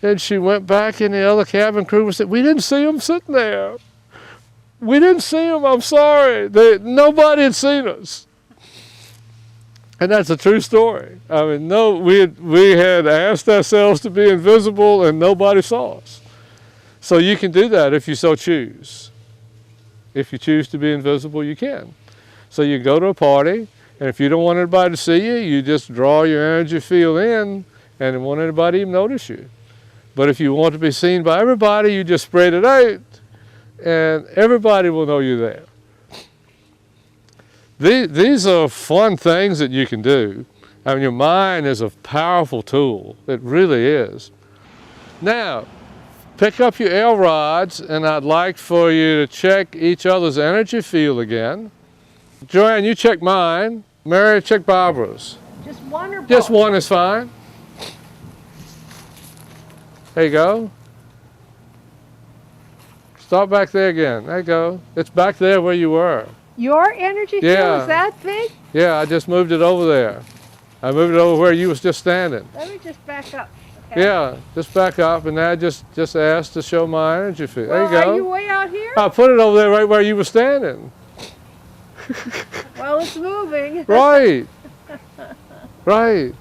And she went back in the other cabin crew and said, we didn't see them sitting there. We didn't see them, I'm sorry. Nobody had seen us. And that's a true story. I mean, no, we had asked ourselves to be invisible and nobody saw us. So you can do that if you so choose. If you choose to be invisible, you can. So you go to a party, and if you don't want anybody to see you, you just draw your energy field in and don't want anybody to even notice you. But if you want to be seen by everybody, you just spread it out and everybody will know you're there. These are fun things that you can do. I mean, your mind is a powerful tool. It really is. Now, pick up your L rods, and I'd like for you to check each other's energy field again. Joanne, you check mine. Mary, check Barbara's. Just one or both? Just one is fine. There you go. Start back there again. There you go. It's back there where you were. Your energy field Yeah. is that big? Yeah, I just moved it over there. I moved it over where you was just standing. Let me just back up. Okay. Yeah, just back up, and now just ask to show my energy field. There Well, you go. are you way out here? I put it over there right where you were standing. Well, it's moving. Right. Right.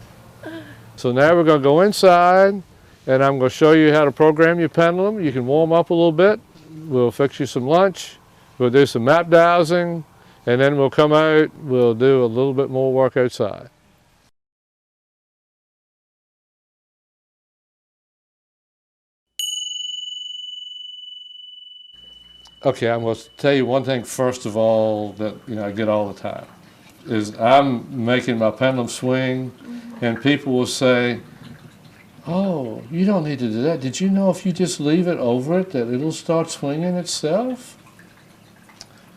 So now we're going to go inside, and I'm going to show you how to program your pendulum. You can warm up a little bit. We'll fix you some lunch. We'll do some map dowsing, and then we'll come out. We'll do a little bit more work outside. Okay, I'm going to tell you one thing first of all that I get all the time is I'm making my pendulum swing, and people will say, "Oh, you don't need to do that. Did you know if you just leave it over it that it'll start swinging itself?"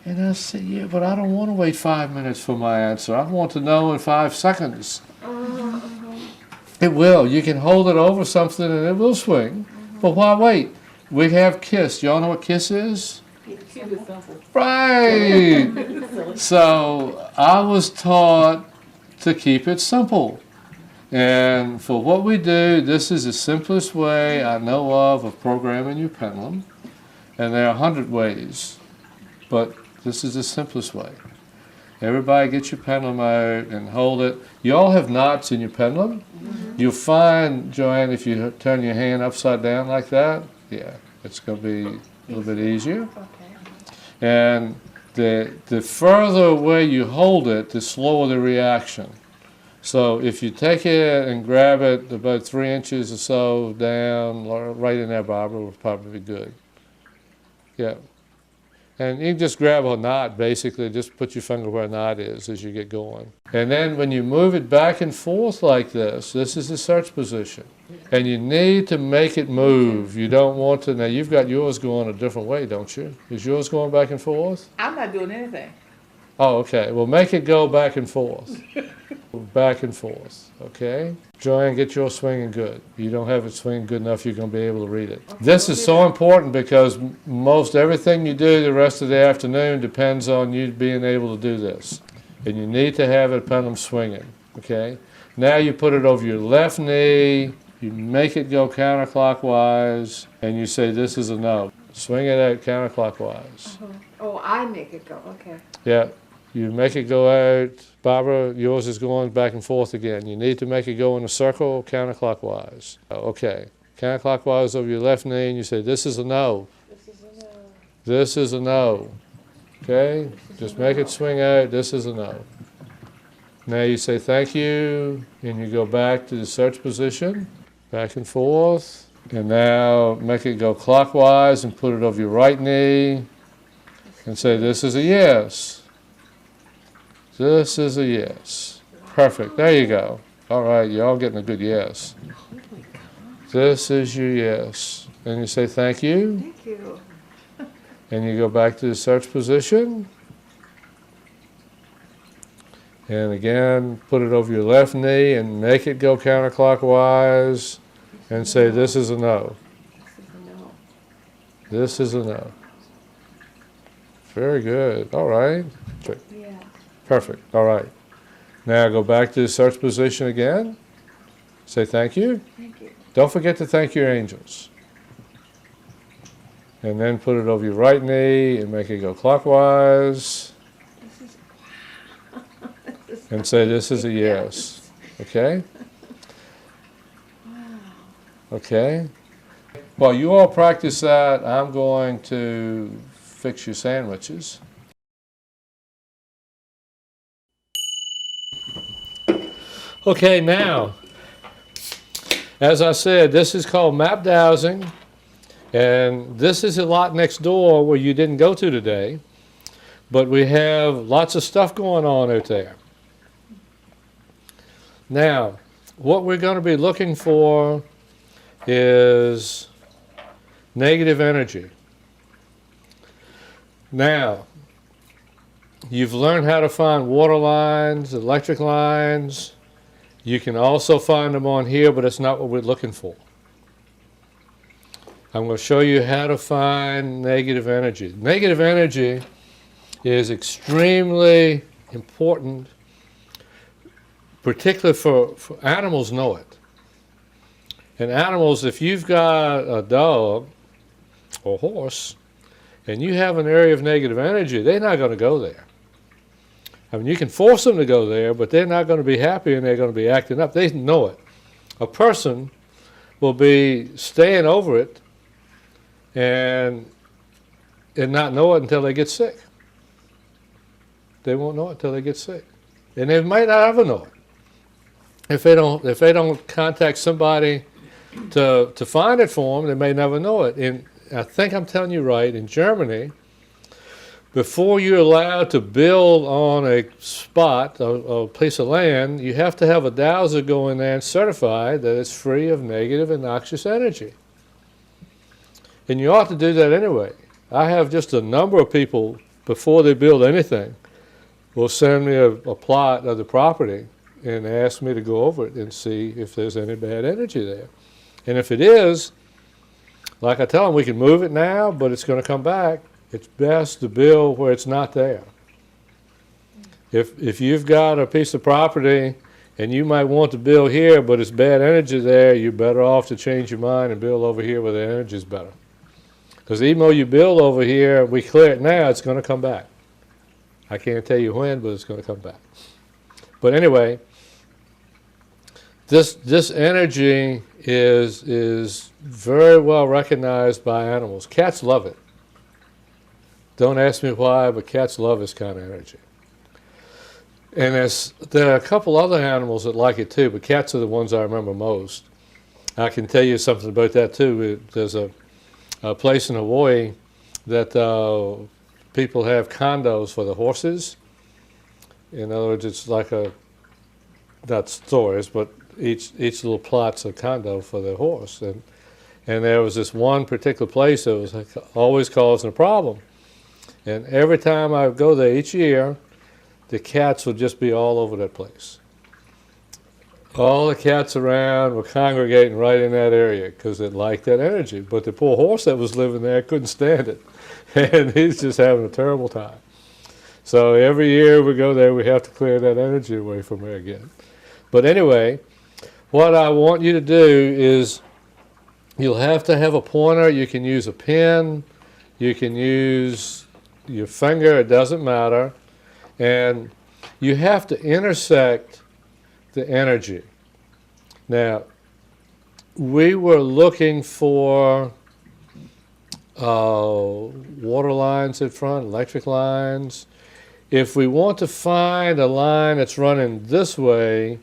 And I say, "Yeah, but I don't want to wait 5 minutes for my answer. I want to know in 5 seconds." It will. You can hold it over something and it will swing. But why wait? We have KISS. Y'all know what KISS is? Right. So I was taught to keep it simple. And for what we do, this is the simplest way I know of programming your pendulum. And there are 100 ways, but this is the simplest way. Everybody get your pendulum out and hold it. You all have knots in your pendulum. You'll find, Joanne, if you turn your hand upside down like that, yeah, it's going to be a little bit easier. And the further away you hold it, the slower the reaction. So if you take it and grab it about 3 inches or so down, right in there, Barbara, will probably be good. Yeah. And you can just grab a knot, basically, just put your finger where a knot is as you get going. And then when you move it back and forth like this is the search position. And you need to make it move. You don't want to, now you've got yours going a different way, don't you? Is yours going back and forth? I'm not doing anything. Oh, okay. Well, make it go back and forth. Back and forth, okay? Joanne, get yours swinging good. You don't have it swinging good enough, you're going to be able to read it. This is so important because most everything you do the rest of the afternoon depends on you being able to do this. And you need to have it pendulum swinging, okay? Now you put it over your left knee, you make it go counterclockwise, and you say this is a no. Swing it out counterclockwise. Oh, I make it go, okay. Yeah. You make it go out. Barbara, yours is going back and forth again. You need to make it go in a circle counterclockwise. Okay. Counterclockwise over your left knee, and you say, this is a no. This is a no. This is a no. Okay? Just make it swing out. This is a no. Now you say thank you, and you go back to the search position, back and forth. And now make it go clockwise and put it over your right knee and say, this is a yes. This is a yes. Perfect. There you go. All right, you're all getting a good yes. This is your yes. And you say thank you. Thank you. And you go back to the search position. And again, put it over your left knee and make it go counterclockwise and say this is a no. This is a no. This is a no. Very good. All right. Yeah. Perfect. All right. Now go back to the search position again. Say thank you. Thank you. Don't forget to thank your angels. And then put it over your right knee and make it go clockwise. This is And say this is a yes. Okay? Okay? While you all practice that, I'm going to fix your sandwiches. Okay, now, as I said, this is called map dowsing, and this is a lot next door where you didn't go to today, but we have lots of stuff going on out there. Now, what we're going to be looking for is negative energy. Now, you've learned how to find water lines, electric lines. You can also find them on here, but it's not what we're looking for. I'm going to show you how to find negative energy. Negative energy is extremely important, particularly for animals know it. And animals, if you've got a dog or horse and you have an area of negative energy, they're not going to go there. I mean, you can force them to go there, but they're not going to be happy and they're going to be acting up. They know it. A person will be staying over it and not know it until they get sick. They won't know it until they get sick. And they might not ever know it. If they don't contact somebody to find it for them, they may never know it. And I think I'm telling you right, in Germany, before you're allowed to build on a spot, a piece of land, you have to have a dowser go in there and certify that it's free of negative and noxious energy. And you ought to do that anyway. I have just a number of people, before they build anything, will send me a plot of the property and ask me to go over it and see if there's any bad energy there. And if it is, like I tell them, we can move it now, but it's going to come back. It's best to build where it's not there. If you've got a piece of property and you might want to build here, but it's bad energy there, you're better off to change your mind and build over here where the energy is better. Because even though you build over here, we clear it now, it's going to come back. I can't tell you when, but it's going to come back. But anyway, this energy is very well recognized by animals. Cats love it. Don't ask me why, but cats love this kind of energy. And there are a couple other animals that like it too, but cats are the ones I remember most. I can tell you something about that too. There's a place in Hawaii that people have condos for the horses. In other words, it's like not stores, but each little plot's a condo for the horse. And there was this one particular place that was always causing a problem. And every time I go there each year, the cats would just be all over that place. All the cats around were congregating right in that area because they liked that energy. But the poor horse that was living there couldn't stand it. And he's just having a terrible time. So every year we go there, we have to clear that energy away from there again. But anyway, what I want you to do is you'll have to have a pointer. You can use a pen. You can use your finger. It doesn't matter. And you have to intersect the energy. Now, we were looking for water lines in front, electric lines. If we want to find a line that's running this way,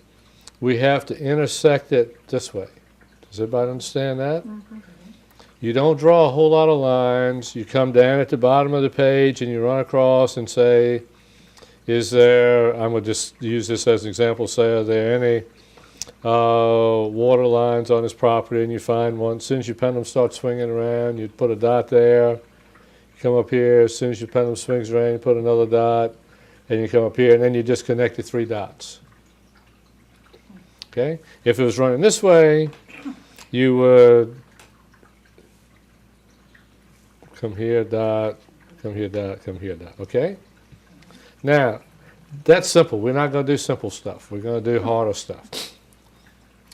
we have to intersect it this way. Does everybody understand that? Mm-hmm. You don't draw a whole lot of lines. You come down at the bottom of the page and you run across and say, is there, I'm going to just use this as an example, say, are there any water lines on this property? And you find one. As soon as your pendulum starts swinging around, you put a dot there. You come up here. As soon as your pendulum swings around, you put another dot. And you come up here, and then you just connect the 3 dots. Okay? If it was running this way, you would come here, dot, come here, dot, come here, dot. Okay? Now, that's simple. We're not going to do simple stuff. We're going to do harder stuff.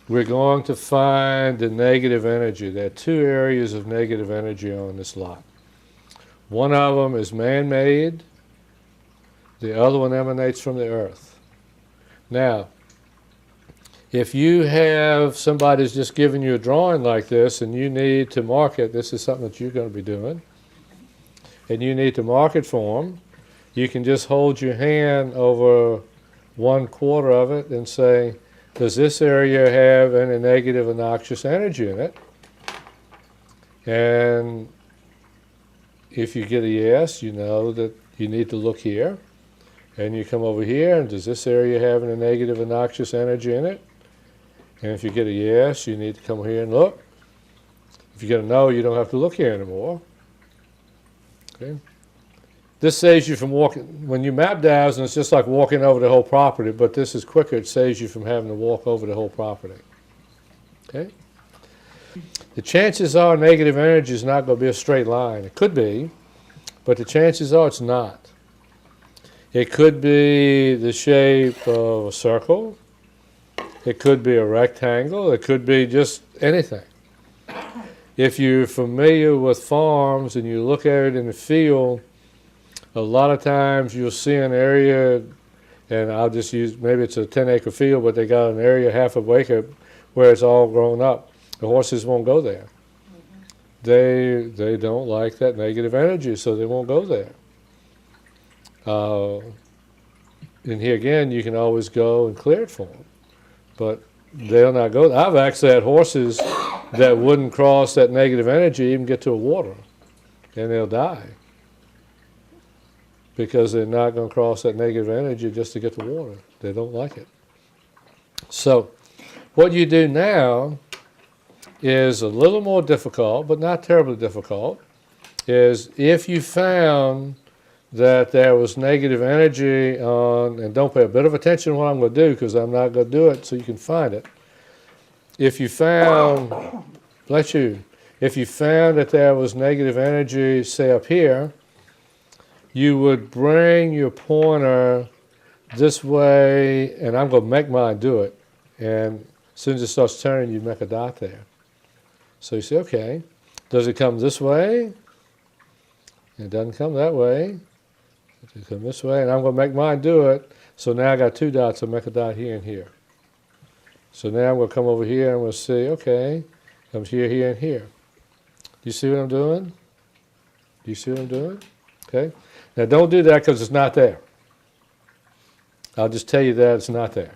We're going to find the negative energy. There are 2 areas of negative energy on this lot. One of them is man-made. The other one emanates from the earth. Now, if you have somebody's just giving you a drawing like this and you need to mark it, this is something that you're going to be doing, and you need to mark it for them, you can just hold your hand over 1/4 of it and say, does this area have any negative or noxious energy in it? And if you get a yes, you know that you need to look here. And you come over here, and does this area have any negative or noxious energy in it? And if you get a yes, you need to come here and look. If you get a no, you don't have to look here anymore. Okay. This saves you from walking, when you map dowsing, it's just like walking over the whole property, but this is quicker. It saves you from having to walk over the whole property. Okay? The chances are negative energy is not going to be a straight line. It could be, but the chances are it's not. It could be the shape of a circle. It could be a rectangle. It could be just anything. If you're familiar with farms and you look at it in the field, a lot of times you'll see an area, and I'll just use, maybe it's a 10-acre field, but they got an area half of acre where it's all grown up. The horses won't go there. They don't like that negative energy, so they won't go there. And here again, you can always go and clear it for them, but they'll not go there. I've actually had horses that wouldn't cross that negative energy, even get to a water, and they'll die. Because they're not going to cross that negative energy just to get the water. They don't like it. So what you do now is a little more difficult, but not terribly difficult, is if you found that there was negative energy on, and don't pay a bit of attention to what I'm going to do because I'm not going to do it so you can find it. If you found, bless you, if you found that there was negative energy, say up here, you would bring your pointer this way, and I'm going to make mine do it. And as soon as it starts turning, you make a dot there. So you say, okay, does it come this way? It doesn't come that way. It comes this way, and I'm going to make mine do it. So now I got two dots, I'll make a dot here and here. So now I'm going to come over here, and we'll see, okay, comes here, here, and here. Do you see what I'm doing? Do you see what I'm doing? Okay. Now don't do that because it's not there. I'll just tell you that it's not there.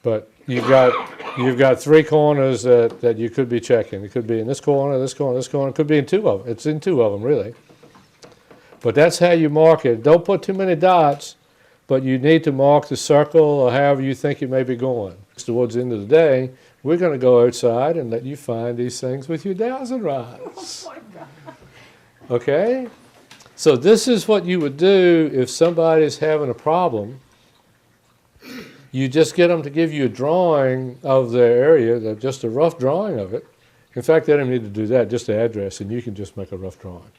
But you've got three corners that you could be checking. It could be in this corner, this corner, this corner. It could be in two of them. It's in two of them, really. But that's how you mark it. Don't put too many dots, but you need to mark the circle or however you think you may be going. Towards the end of the day, we're going to go outside and let you find these things with your dowsing rods. Oh my God. Okay? So this is what you would do if somebody's having a problem. You just get them to give you a drawing of their area, just a rough drawing of it. In fact, they don't need to do that, just the address, and you can just make a rough drawing.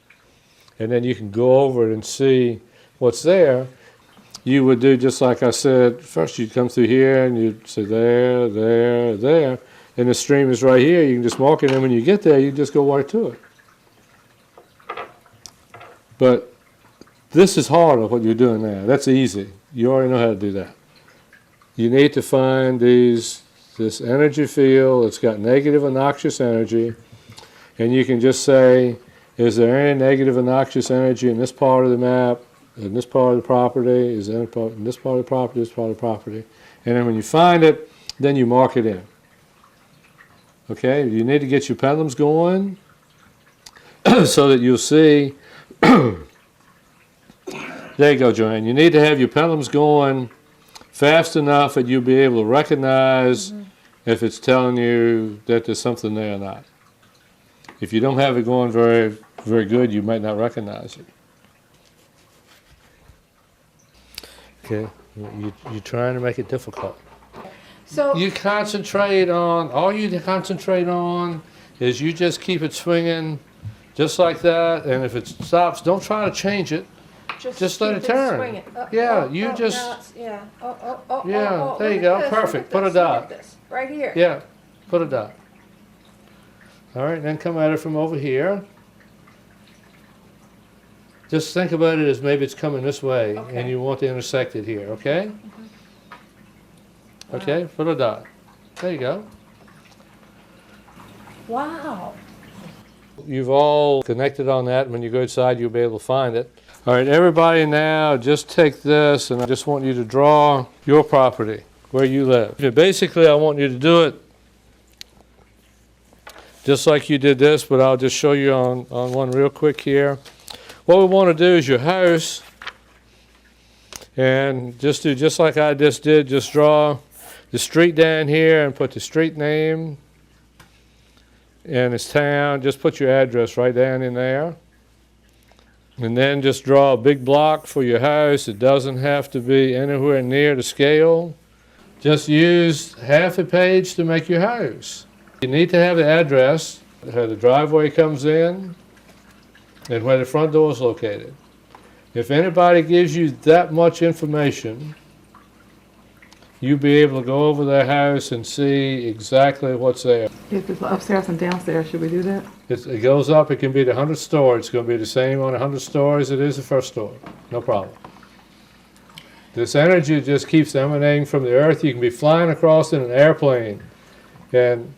And then you can go over it and see what's there. You would do just like I said, first you'd come through here and you'd say there, there, there, and the stream is right here. You can just mark it, and when you get there, you just go right to it. But this is harder, what you're doing now. That's easy. You already know how to do that. You need to find this energy field. It's got negative and noxious energy. And you can just say, is there any negative and noxious energy in this part of the map, in this part of the property, is there any part in this part of the property, this part of the property? And then when you find it, then you mark it in. Okay, you need to get your pendulums going so that you'll see. There you go, Joanne. You need to have your pendulums going fast enough that you'll be able to recognize if it's telling you that there's something there or not. If you don't have it going very, very good, you might not recognize it. Okay, you're trying to make it difficult. So You concentrate on, all you concentrate on is you just keep it swinging just like that, and if it stops, don't try to change it. Just let keep it turn. swinging. Yeah, you now just, it's- yeah. Yeah, there look you at go. this, Perfect. look Put a at this, look dot. at this, right here. yeah, put a dot. All right, then come at it from over here. Just think about it as maybe it's coming this way, Okay. and you want to intersect it here, okay? Okay, put a dot. There you go. Wow. You've all connected on that. When you go outside, you'll be able to find it. All right, everybody now, just take this, and I just want you to draw your property, where you live. Basically, I want you to do it just like you did this, but I'll just show you on one real quick here. What we want to do is your house, and just do just like I just did, just draw the street down here and put the street name in his town, just put your address right down in there. And then just draw a big block for your house. It doesn't have to be anywhere near the scale. Just use half a page to make your house. You need to have the address, where the driveway comes in, and where the front door is located. If anybody gives you that much information, you'll be able to go over their house and see exactly what's there. If it's upstairs and downstairs, should we do that? It goes up, it can be the 100th story. It's going to be the same on the 100th story as it is the first story. No problem. This energy just keeps emanating from the earth. You can be flying across in an airplane. And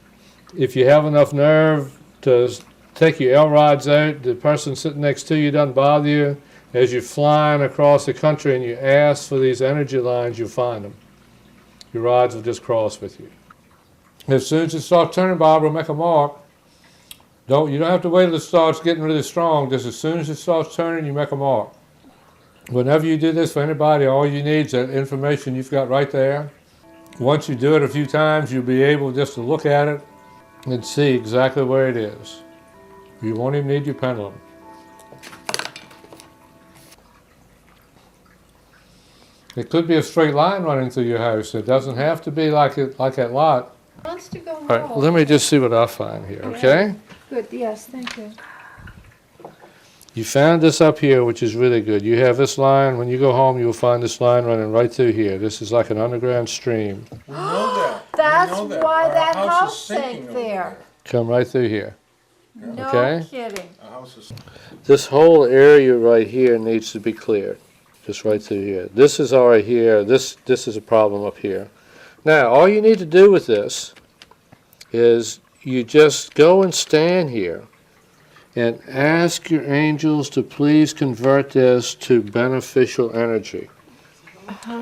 if you have enough nerve to take your L-rods out, the person sitting next to you doesn't bother you. As you're flying across the country and you ask for these energy lines, you'll find them. Your rods will just cross with you. As soon as it starts turning, Barbara, make a mark. You don't have to wait till it starts getting really strong. Just as soon as it starts turning, you make a mark. Whenever you do this for anybody, all you need is that information you've got right there. Once you do it a few times, you'll be able just to look at it and see exactly where it is. You won't even need your pendulum. It could be a straight line running through your house. It doesn't have to be like that lot. Wants to go home. All right, let me just see what I find here, okay? Good, yes, thank you. You found this up here, which is really good. You have this line. When you go home, you'll find this line running right through here. This is like an underground stream. We know that. That's We know that. why Our that house is house sinking sank over there. Come right through here. No Okay. kidding. Our house is. This whole area right here needs to be cleared. Just right through here. This is all right here. This is a problem up here. Now, all you need to do with this is you just go and stand here and ask your angels to please convert this to beneficial energy.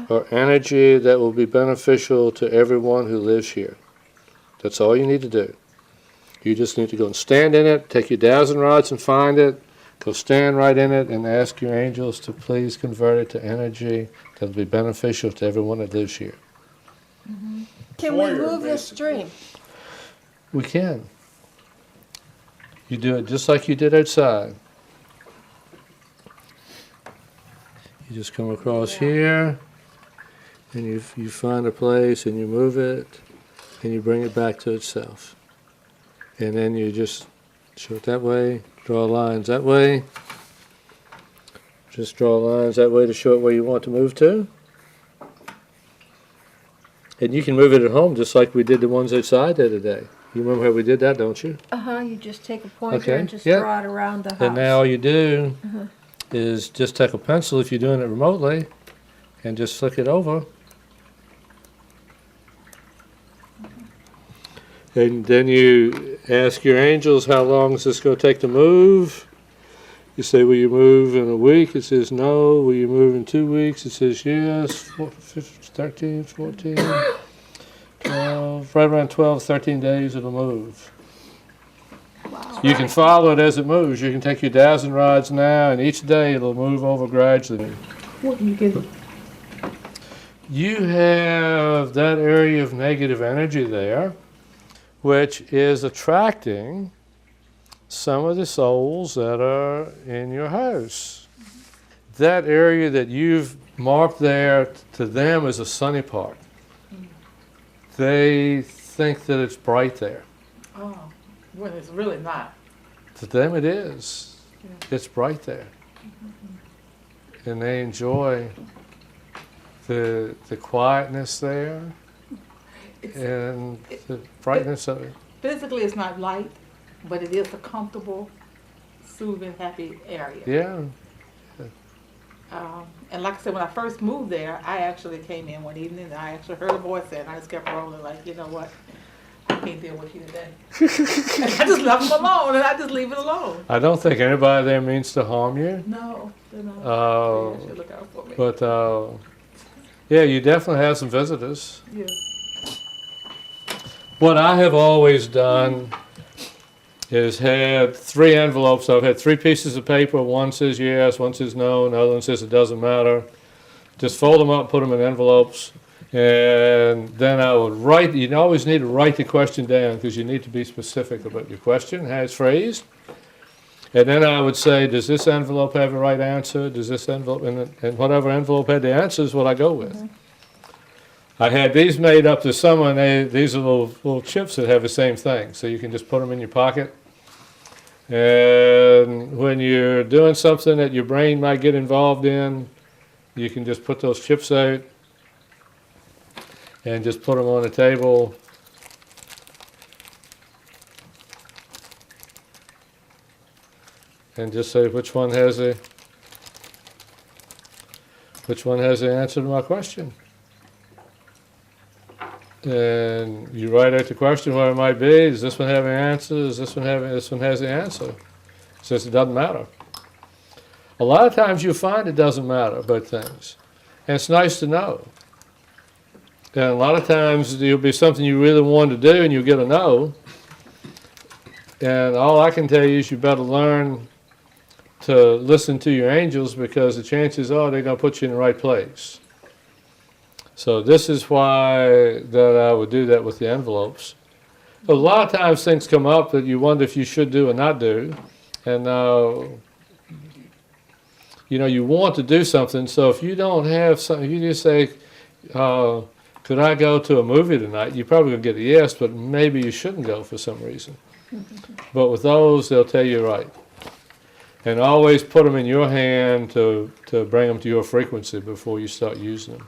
Or energy that will be beneficial to everyone who lives here. That's all you need to do. You just need to go and stand in it, take your dowsing rods and find it, go stand right in it and ask your angels to please convert it to energy that will be beneficial to everyone that lives here. Can we Foyer, move the basically. stream? We can. You do it just like you did outside. You just come across here, and you find a place, and you move it, and you bring it back to itself. And then you just show it that way, draw lines that way. Just draw lines that way to show it where you want to move to. And you can move it at home just like we did the ones outside there today. You remember how we did that, don't you? You just take a pointer Okay, and just yeah. draw it around the house. And now all you do is just take a pencil, if you're doing it remotely, and just flick it over. And then you ask your angels, how long is this going to take to move? You say, will you move in a week? It says no. Will you move in 2 weeks? It says yes. 13, 14, 12, right around 12, 13 days it'll move. You can follow it as it moves. You can take your dowsing rods now, and each day it'll move over gradually. What do you get? You have that area of negative energy there, which is attracting some of the souls that are in your house. That area that you've marked there, to them is a sunny part. They think that it's bright there. Oh, when it's really not. To them it is. It's bright there. And they enjoy the quietness there and the brightness of it. Physically, it's not light, but it is a comfortable, soothing, happy area. Yeah. And like I said, when I first moved there, I actually came in one evening and I actually heard a voice there, and I just kept rolling like, you know what? I can't deal with you today. And I just left them alone, and I just leave it alone. I don't think anybody there means to harm you. No, they're not. Uh, They should look out for me. But yeah, you definitely have some visitors. Yeah. What I have always done is had 3 envelopes. I've had 3 pieces of paper. One says yes, one says no, another one says it doesn't matter. Just fold them up, put them in envelopes, And then I would write, you always need to write the question down because you need to be specific about your question, how it's phrased. And then I would say, does this envelope have the right answer? Does this envelope, and whatever envelope had the answer is what I go with. I had these made up this summer, and these are little chips that have the same thing. So you can just put them in your pocket. And when you're doing something that your brain might get involved in, you can just put those chips out and just put them on the table. And just say which one has the answer to my question. And you write out the question where it might be. Does this one have an answer? Does this one has the answer? Says it doesn't matter. A lot of times you'll find it doesn't matter about things. And it's nice to know. And a lot of times there'll be something you really want to do and you'll get a no. And all I can tell you is you better learn to listen to your angels because the chances are they're going to put you in the right place. So this is why that I would do that with the envelopes. A lot of times things come up that you wonder if you should do or not do. And you want to do something. So if you don't have something, you just say, could I go to a movie tonight? You're probably going to get a yes, but maybe you shouldn't go for some reason. But with those, they'll tell you right. And always put them in your hand to bring them to your frequency before you start using them.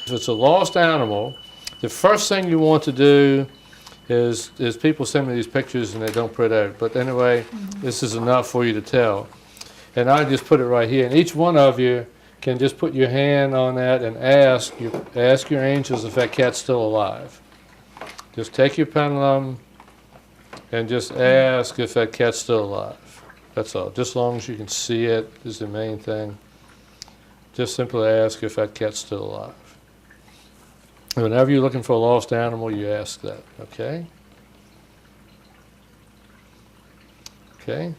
If it's a lost animal, the first thing you want to do is people send me these pictures and they don't print out. But anyway, this is enough for you to tell. And I just put it right here. And each one of you can just put your hand on that and ask your angels if that cat's still alive. Just take your pendulum and just ask if that cat's still alive. That's all. Just as long as you can see it is the main thing. Just simply ask if that cat's still alive. Whenever you're looking for a lost animal, you ask that, okay? Okay?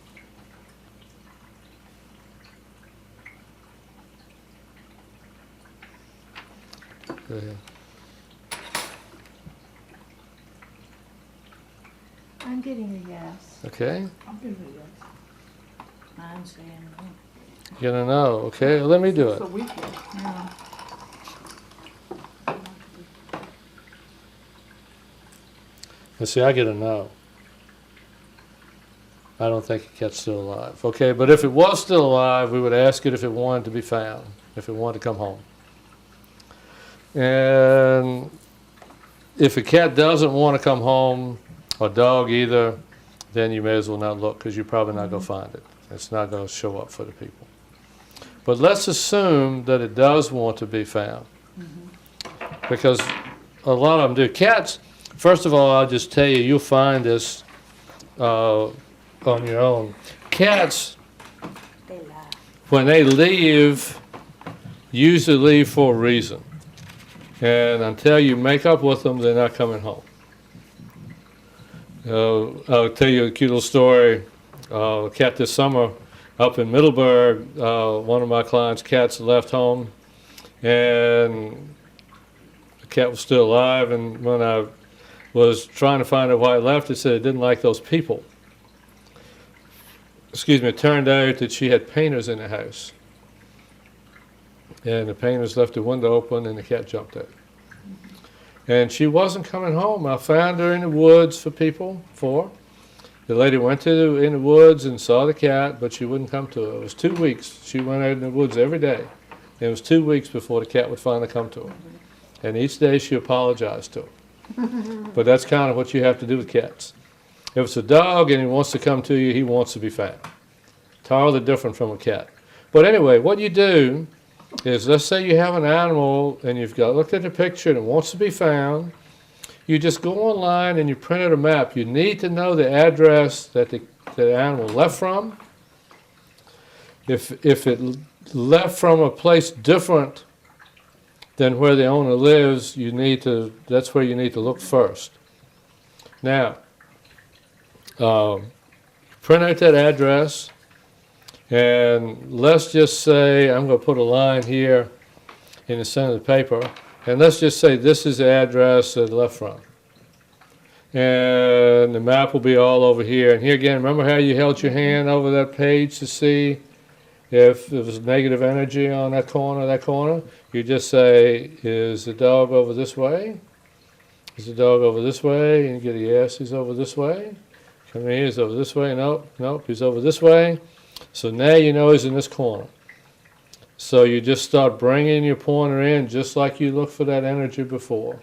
Go ahead. I'm getting a yes. Okay? I'm gonna do that. I'm saying no. You're gonna know, okay? Well, let me do it. So we can. No. And see, I get a no. I don't think the cat's still alive. Okay, but if it was still alive, we would ask it if it wanted to be found, if it wanted to come home. And if a cat doesn't want to come home, or dog either, then you may as well not look because you're probably not going to find it. It's not going to show up for the people. But let's assume that it does want to be found. Because a lot of them do. Cats, first of all, I'll just tell you, you'll find this on your own. Cats, They lie. when they leave, usually leave for a reason. And until you make up with them, they're not coming home. I'll tell you a cute little story. A cat this summer up in Middleburg, one of my clients' cats left home, and the cat was still alive. And when I was trying to find out why it left, it said it didn't like those people. Excuse me, it turned out that she had painters in the house. And the painters left the window open and the cat jumped out. And she wasn't coming home. I found her in the woods The lady went in the woods and saw the cat, but she wouldn't come to her. It was 2 weeks. She went out in the woods every day. And it was 2 weeks before the cat would finally come to her. And each day she apologized to her. But that's kind of what you have to do with cats. If it's a dog and he wants to come to you, he wants to be found. Entirely different from a cat. But anyway, what you do is, let's say you have an animal and you've looked at the picture and it wants to be found. You just go online and you print out a map. You need to know the address that the animal left from. If it left from a place different than where the owner lives, that's where you need to look first. Now, print out that address, and let's just say I'm going to put a line here in the center of the paper. And let's just say this is the address at the left front. And the map will be all over here. And here again, remember how you held your hand over that page to see if there was negative energy on that corner? You just say, is the dog over this way? Is the dog over this way? And you get a yes, he's over this way. Come here, he's over this way. Nope, nope, he's over this way. So now you know he's in this corner. So you just start bringing your pointer in just like you looked for that energy before.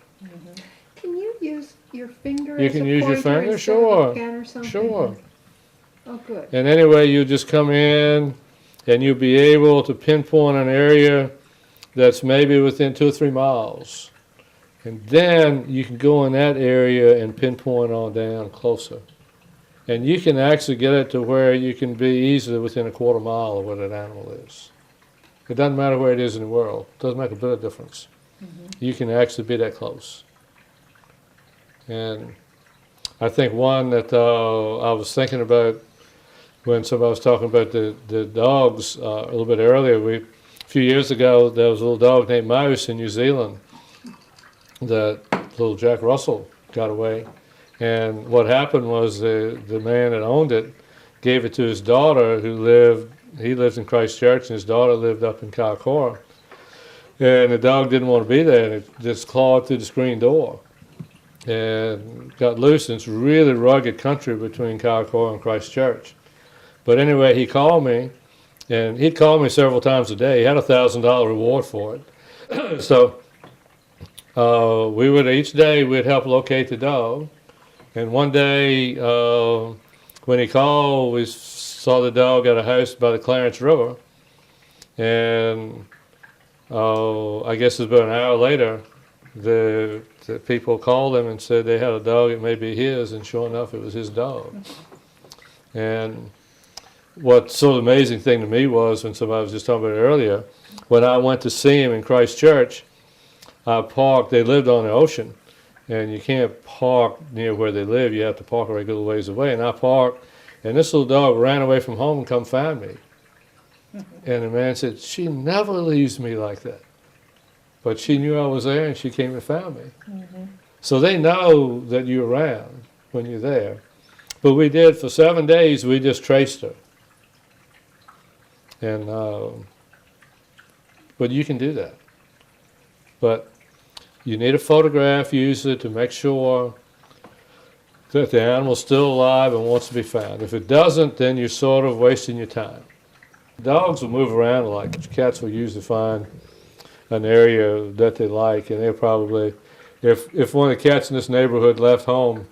Can you use your finger You as can a use your pointer finger, instead of a sure, pen or something? sure. Oh, good. And anyway, you just come in and you'll be able to pinpoint an area that's maybe within 2 or 3 miles. And then you can go in that area and pinpoint on down closer. And you can actually get it to where you can be easily within a quarter mile of where that animal is. It doesn't matter where it is in the world. It doesn't make a bit of difference. You can actually be that close. And I think one that I was thinking about when somebody was talking about the dogs a little bit earlier. A few years ago, there was a little dog named Mouse in New Zealand that little Jack Russell got away. And what happened was the man that owned it gave it to his daughter he lived in Christchurch, and his daughter lived up in Kaikoura. And the dog didn't want to be there, and it just clawed through the screen door and got loose. And it's really rugged country between Kaikoura and Christchurch. But anyway, he called me, and he'd call me several times a day. He had a $1,000 reward for it. So we would each day we'd help locate the dog. And one day when he called, we saw the dog at a house by the Clarence River. And I guess it was about an hour later, the people called him and said they had a dog, it may be his, and sure enough, it was his dog. And what sort of amazing thing to me was, when somebody was just talking about it earlier, when I went to see him in Christchurch, I parked, they lived on the ocean, and you can't park near where they live, you have to park a regular ways away. And I parked, and this little dog ran away from home and come find me. And the man said, she never leaves me like that. But she knew I was there, and she came and found me. So they know that you're around when you're there. But we did, for 7 days, we just traced her. And, but you can do that. But you need a photograph usually to make sure that the animal's still alive and wants to be found. If it doesn't, then you're sort of wasting your time. Dogs will move around like cats will usually find an area that they like, and they'll probably, if one of the cats in this neighborhood left home,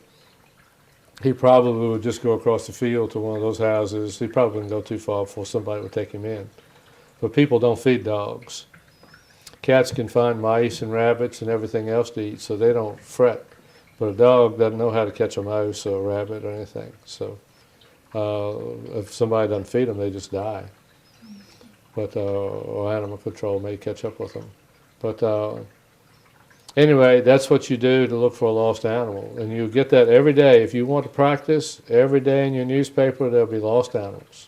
he probably would just go across the field to one of those houses. He probably wouldn't go too far before somebody would take him in. But people don't feed dogs. Cats can find mice and rabbits and everything else to eat, so they don't fret. But a dog doesn't know how to catch a mouse or a rabbit or anything. So if somebody doesn't feed them, they just die. But or animal control may catch up with them. But anyway, that's what you do to look for a lost animal. And you get that every day. If you want to practice, every day in your newspaper, there'll be lost animals.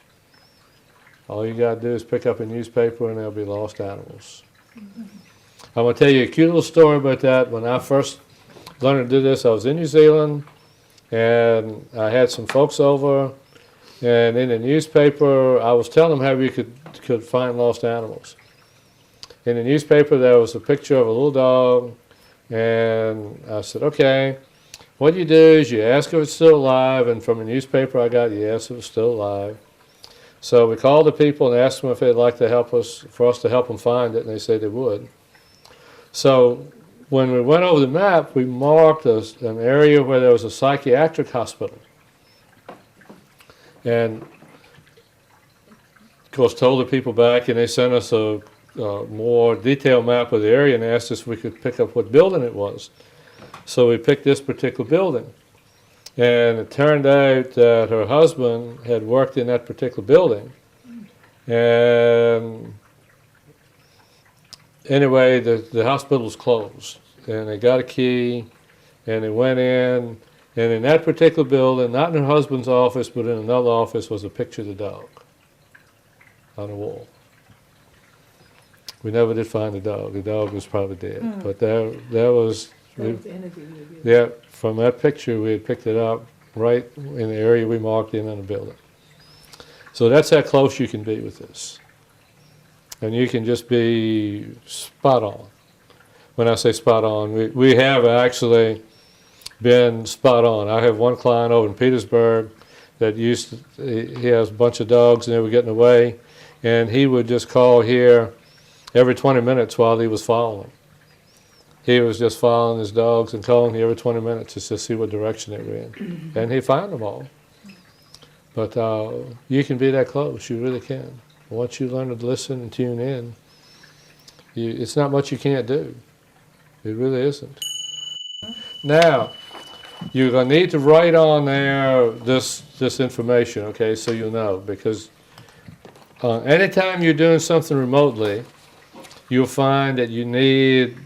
All you got to do is pick up a newspaper and there'll be lost animals. I'm going to tell you a cute little story about that. When I first learned to do this, I was in New Zealand, and I had some folks over, and in the newspaper, I was telling them how we could find lost animals. In the newspaper, there was a picture of a little dog, and I said, okay, what you do is you ask if it's still alive, and from the newspaper I got, yes, it was still alive. So we called the people and asked them if they'd like to help us, for us to help them find it, and they said they would. So when we went over the map, we marked an area where there was a psychiatric hospital. And, of course, told the people back, and they sent us a more detailed map of the area and asked us if we could pick up what building it was. So we picked this particular building. And it turned out that her husband had worked in that particular building. And anyway, the hospital was closed. And they got a key, and they went in. And in that particular building, not in her husband's office, but in another office, was a picture of the dog on the wall. We never did find the dog. The dog was probably dead. But there was, That was the energy you were giving. yeah, from that picture, we had picked it up right in the area we marked in the building. So that's how close you can be with this. And you can just be spot on. When I say spot on, we have actually been spot on. I have one client over in Petersburg that he has a bunch of dogs and they were getting away, and he would just call here every 20 minutes while he was following them. He was just following his dogs and calling here every 20 minutes just to see what direction they were in. And he found them all. But you can be that close, you really can. Once you learn to listen and tune in, it's not much you can't do. It really isn't. Now, you're going to need to write on there this information, okay, so you'll know. Because anytime you're doing something remotely, you'll find that you need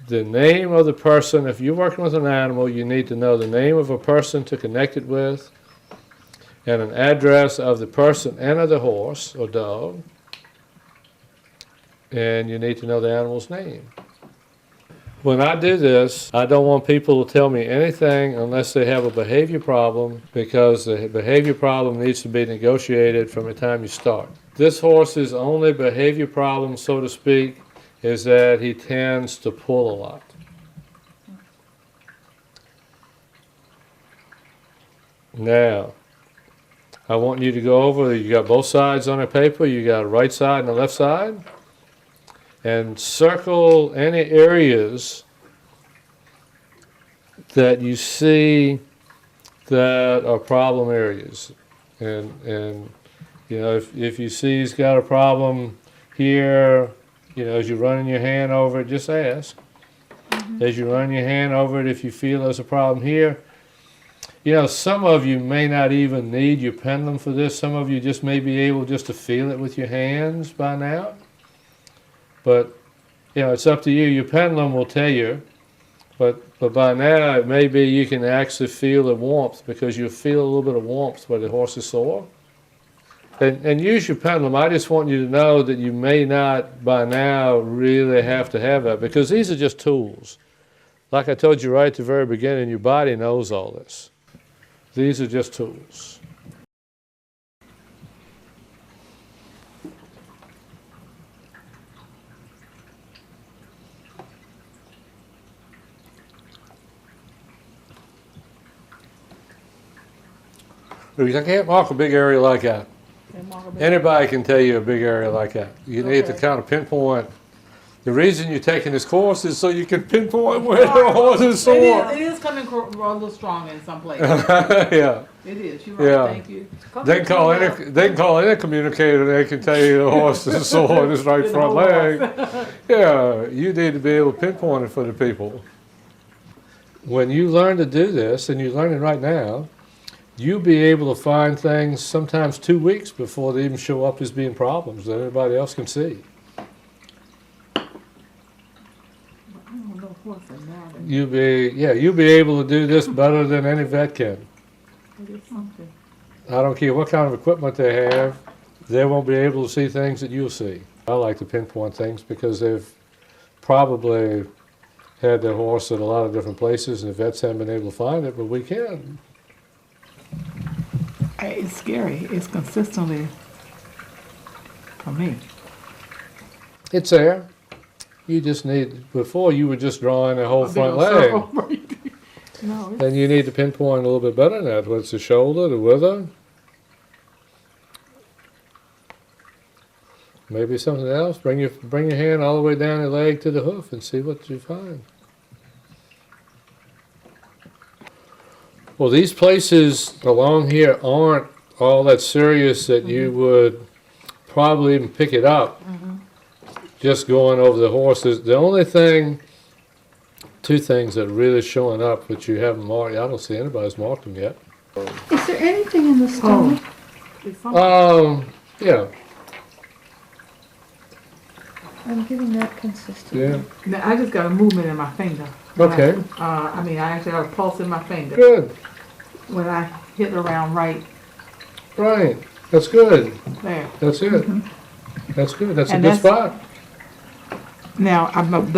the name of the person. If you're working with an animal, you need to know the name of a person to connect it with, and an address of the person and of the horse or dog, and you need to know the animal's name. When I do this, I don't want people to tell me anything unless they have a behavior problem, because the behavior problem needs to be negotiated from the time you start. This horse's only behavior problem, so to speak, is that he tends to pull a lot. Now, I want you to go over, you got both sides on the paper, you got a right side and a left side, and circle any areas that you see that are problem areas. And you know, if you see he's got a problem here, you know, as you're running your hand over it, just ask. As you run your hand over it, if you feel there's a problem here, you know, some of you may not even need your pendulum for this. Some of you just may be able just to feel it with your hands by now. But, you know, it's up to you. Your pendulum will tell you. But by now, it may be you can actually feel the warmth, because you'll feel a little bit of warmth where the horse is sore. And use your pendulum. I just want you to know that you may not by now really have to have that, because these are just tools. Like I told you right at the very beginning, your body knows all this. These are just tools. I can't mark a big area like that. Anybody can tell you a big area like that. You need to kind of pinpoint. The reason you're taking this course is so you can pinpoint where the horse is sore. It is coming a little strong in some places. Yeah. It is. You're right. Yeah. Thank you. They can call any communicator. They can tell you the horse is sore in his right The front whole leg. Yeah. You need to be able to pinpoint it for the people. When you learn to do this, and you're learning right now, you'll be able to find things sometimes 2 weeks before they even show up as being problems that everybody else can see. You'll be able to do this better than any vet can. I don't care what kind of equipment they have, they won't be able to see things that you'll see. I like to pinpoint things because they've probably had their horse at a lot of different places and the vets haven't been able to find it, but we can. It's scary. It's consistently, for me. It's there. You just need, before you were just drawing the whole front leg. No, Then you need to pinpoint a little bit better than that. What's the shoulder, the wither? Maybe something else. Bring your hand all the way down the leg to the hoof and see what you find. Well, these places along here aren't all that serious that you would probably even pick it up just going over the horses. The only thing, two things that are really showing up that you haven't marked, I don't see anybody's marked them yet. Is there anything in the stomach? Yeah, I'm getting that consistently. yeah, Now, I just got a movement in my finger. okay, I mean, I actually got a pulse in my finger. good, When I hit around right right, that's good, there. that's it. That's good, that's a And good that's- spot. Now,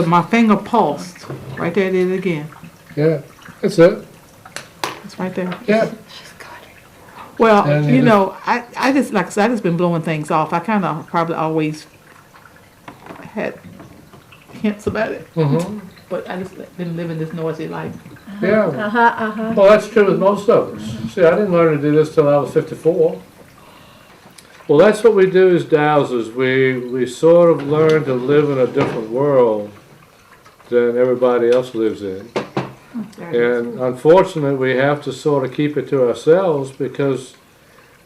my finger pulsed. Right there it is again. Yeah, that's it. It's right there. Yeah. Well, And you it- know, I just, like I said, I just been blowing things off. I kind of probably always had hints about it, Mm-hmm. but I just been living this noisy life. Yeah. Well, that's true with most of us. See, I didn't learn to do this till I was 54. Well, that's what we do as dowsers. We sort of learn to live in a different world than everybody else lives in. There it is. And unfortunately, we have to sort of keep it to ourselves because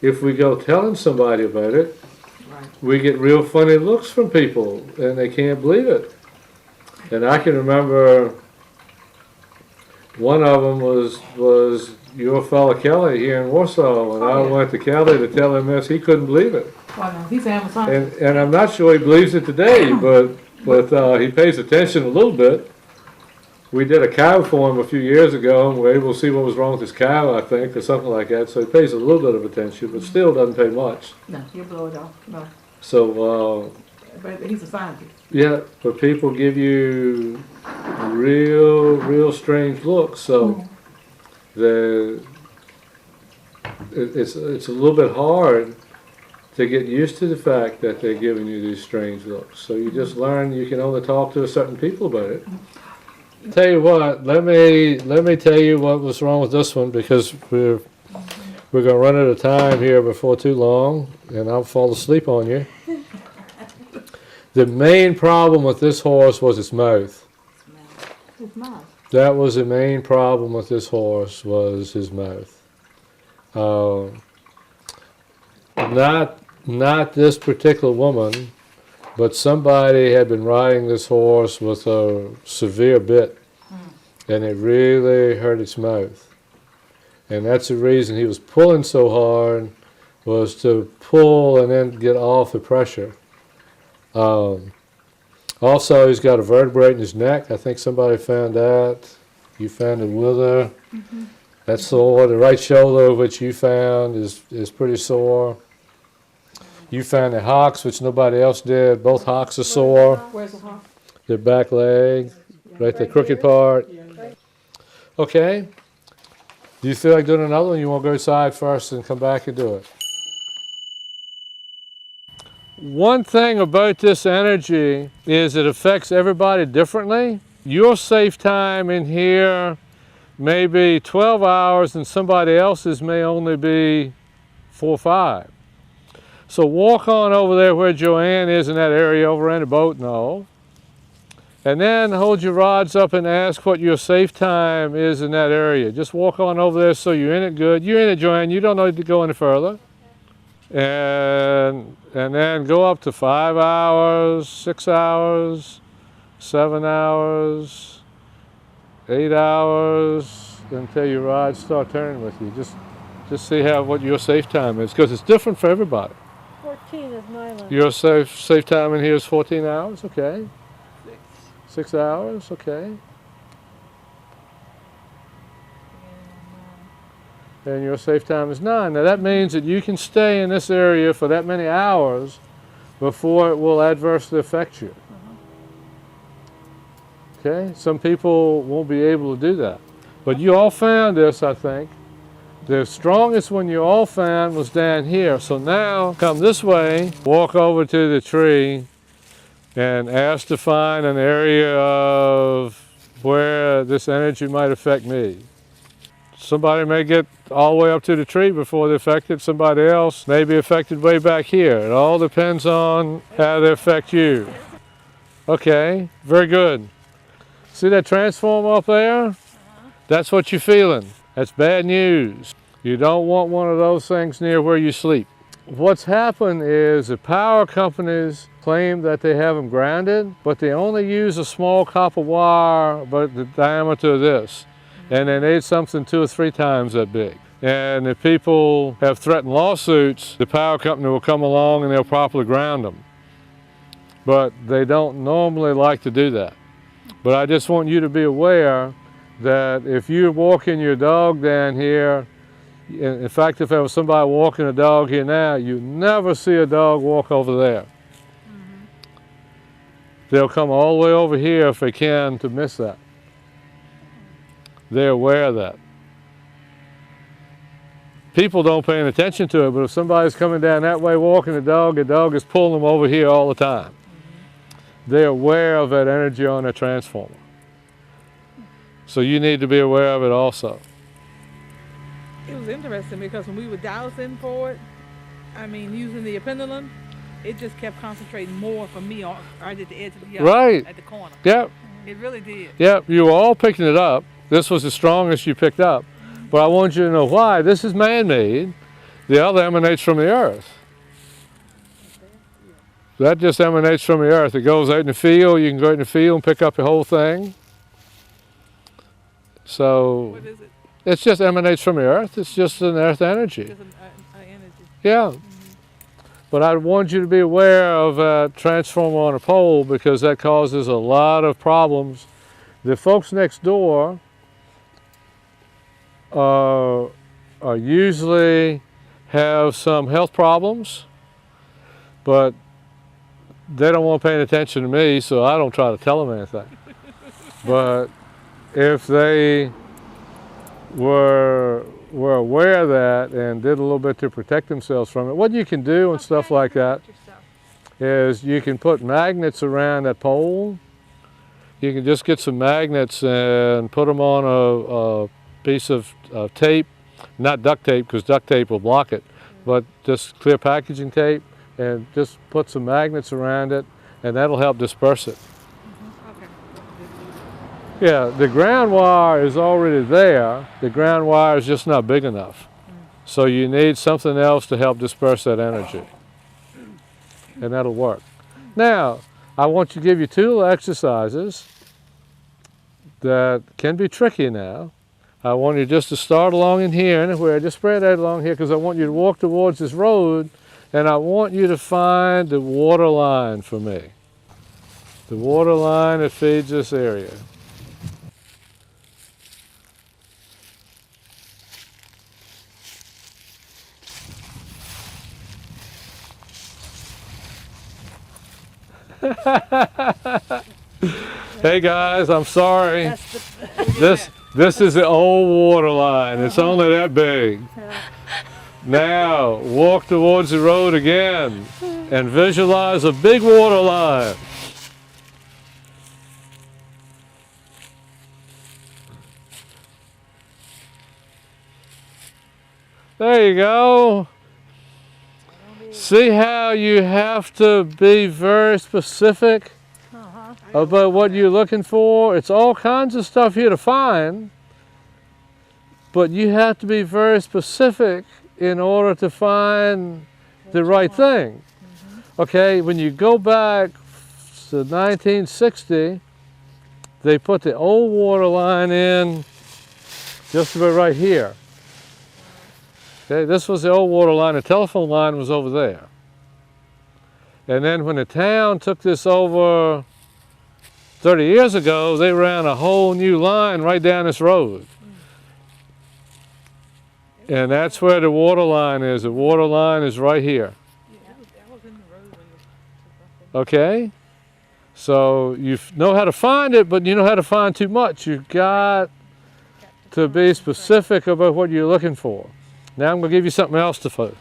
if we go telling somebody about it, Right. we get real funny looks from people and they can't believe it. And I can remember one of them was your fella Kelly here in Warsaw. When I yeah. went to Kelly to tell him this, he couldn't believe it. Well, no, he's Amazon. And I'm not sure he believes it today, but he pays attention a little bit. We did a cow for him a few years ago, and we were able to see what was wrong with his cow, I think, or something like that. So he pays a little bit of attention, but still doesn't pay much. No, you blow it off. No, So, but he's a scientist. yeah, but people give you real strange looks. So it's a little bit hard to get used to the fact that they're giving you these strange looks. So you just learn you can only talk to certain people about it. Tell you what, let me tell you what was wrong with this one because we're gonna run out of time here before too long, and I'll fall asleep on you. The main problem with this horse was its mouth. His mouth. That was the main problem with this horse was his mouth. Not this particular woman, but somebody had been riding this horse with a severe bit, and it really hurt its mouth. And that's the reason he was pulling so hard, was to pull and then get off the pressure. Also, he's got a vertebrae in his neck. I think somebody found that. You found it with her. That's sore. The right shoulder, which you found, is pretty sore. You found the hocks, which nobody else did. Both hocks are sore. Where's the hawk? Their back leg, right, the crooked part. Okay. Do you feel like doing another one? You want to go inside first and come back and do it? One thing about this energy is it affects everybody differently. Your safe time in here may be 12 hours and somebody else's may only be 4 or 5. So walk on over there where Joanne is in that area over in the boat now. And then hold your rods up and ask what your safe time is in that area. Just walk on over there so you're in it good. You're in it, Joanne. You don't need to go any further. And then go up to 5 hours, 6 hours, 7 hours, 8 hours, until your rods start turning with you. Just see what your safe time is, because it's different for everybody. 14 is my limit. Your safe time in here is 14 hours, okay. 6 hours, okay. And your safe time is 9. Now that means that you can stay in this area for that many hours before it will adversely affect you. Okay, some people won't be able to do that. But you all found this, I think. The strongest one you all found was down here. So now come this way, walk over to the tree and ask to find an area of where this energy might affect me. Somebody may get all the way up to the tree before they're affected. Somebody else may be affected way back here. It all depends on how they affect you. Okay, very good. See that transformer up there? That's what you're feeling. That's bad news. You don't want one of those things near where you sleep. What's happened is the power companies claim that they have them grounded, but they only use a small copper wire about the diameter of this. And they need something 2 or 3 times that big. And if people have threatened lawsuits, the power company will come along and they'll properly ground them. But they don't normally like to do that. But I just want you to be aware that if you're walking your dog down here, in fact, if there was somebody walking a dog here now, you never see a dog walk over there. they'll come all the way over here if they can to miss that. They're aware of that. People don't pay any attention to it, but if somebody's coming down that way walking the dog is pulling them over here all the time. They're aware of that energy on their transformer. So you need to be aware of it also. It was interesting because when we were dowsing for it, I mean, using the pendulum, it just kept concentrating more for me on right at the edge of the yard, Right. at the corner. Yep, It really did. yep, you were all picking it up. This was the strongest you picked up. But I want you to know why. This is man-made. The other emanates from the earth. That just emanates from the earth. It goes out in the field. You can go out in the field and pick up the whole thing. So What is it? it just emanates from the earth. It's just an earth energy. Just an energy. Yeah. But I want you to be aware of a transformer on a pole because that causes a lot of problems. The folks next door are usually have some health problems, but they don't want to pay attention to me, so I don't try to tell them anything. But if they were aware of that and did a little bit to protect themselves from it, what you can do and stuff like that is you can put magnets around that pole. You can just get some magnets and put them on a piece of tape, not duct tape because duct tape will block it, but just clear packaging tape and just put some magnets around it and that'll help disperse it. Okay. Yeah, the ground wire is already there. The ground wire is just not big enough. So you need something else to help disperse that energy. And that'll work. Now, I want to give you two little exercises that can be tricky now. I want you just to start along in here, anywhere, just spread out along here because I want you to walk towards this road and I want you to find the water line for me. The water line that feeds this area. Hey guys, I'm sorry. This is the old water line. It's only that big. Now, walk towards the road again and visualize a big water line. There you go. See how you have to be very specific about what you're looking for? It's all kinds of stuff here to find, but you have to be very specific in order to find the right thing. Okay, when you go back to 1960, they put the old water line in just about right here. Okay, this was the old water line. The telephone line was over there. And then when the town took this over 30 years ago, they ran a whole new line right down this road. And that's where the water line is. The water line is right here. Okay? So you know how to find it, but you know how to find too much. You've got to be specific about what you're looking for. Now I'm going to give you something else to do.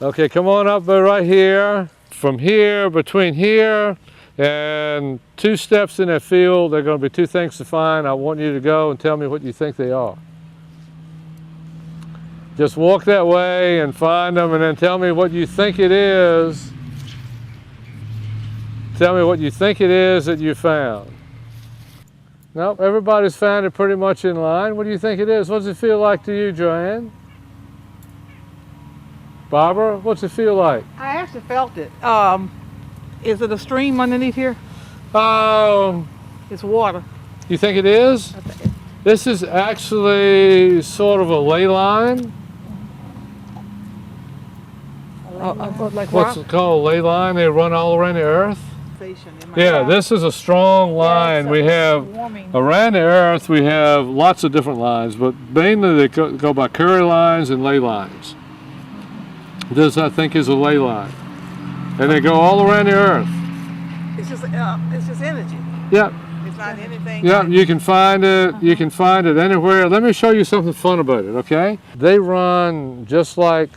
Okay, come on up right here. From here, between here and 2 steps in that field, there are going to be 2 things to find. I want you to go and tell me what you think they are. Just walk that way and find them and then tell me what you think it is. Tell me what you think it is that you found. Nope, everybody's found it pretty much in line. What do you think it is? What does it feel like to you, Joanne? Barbara, what's it feel like? I actually felt it. Is it a stream underneath here? It's water. You think it is? This is actually sort of a ley line. Like What's it called, a ley line? They run all around the earth. sensation in my Yeah, this is a strong line. We have Warming. around the Earth. We have lots of different lines, but mainly they go by Curie lines and ley lines. This, I think, is a ley line, and they go all around the Earth. It's just energy. Yeah, It's not anything. yeah. You can find it. You can find it anywhere. Let me show you something fun about it. Okay, they run just like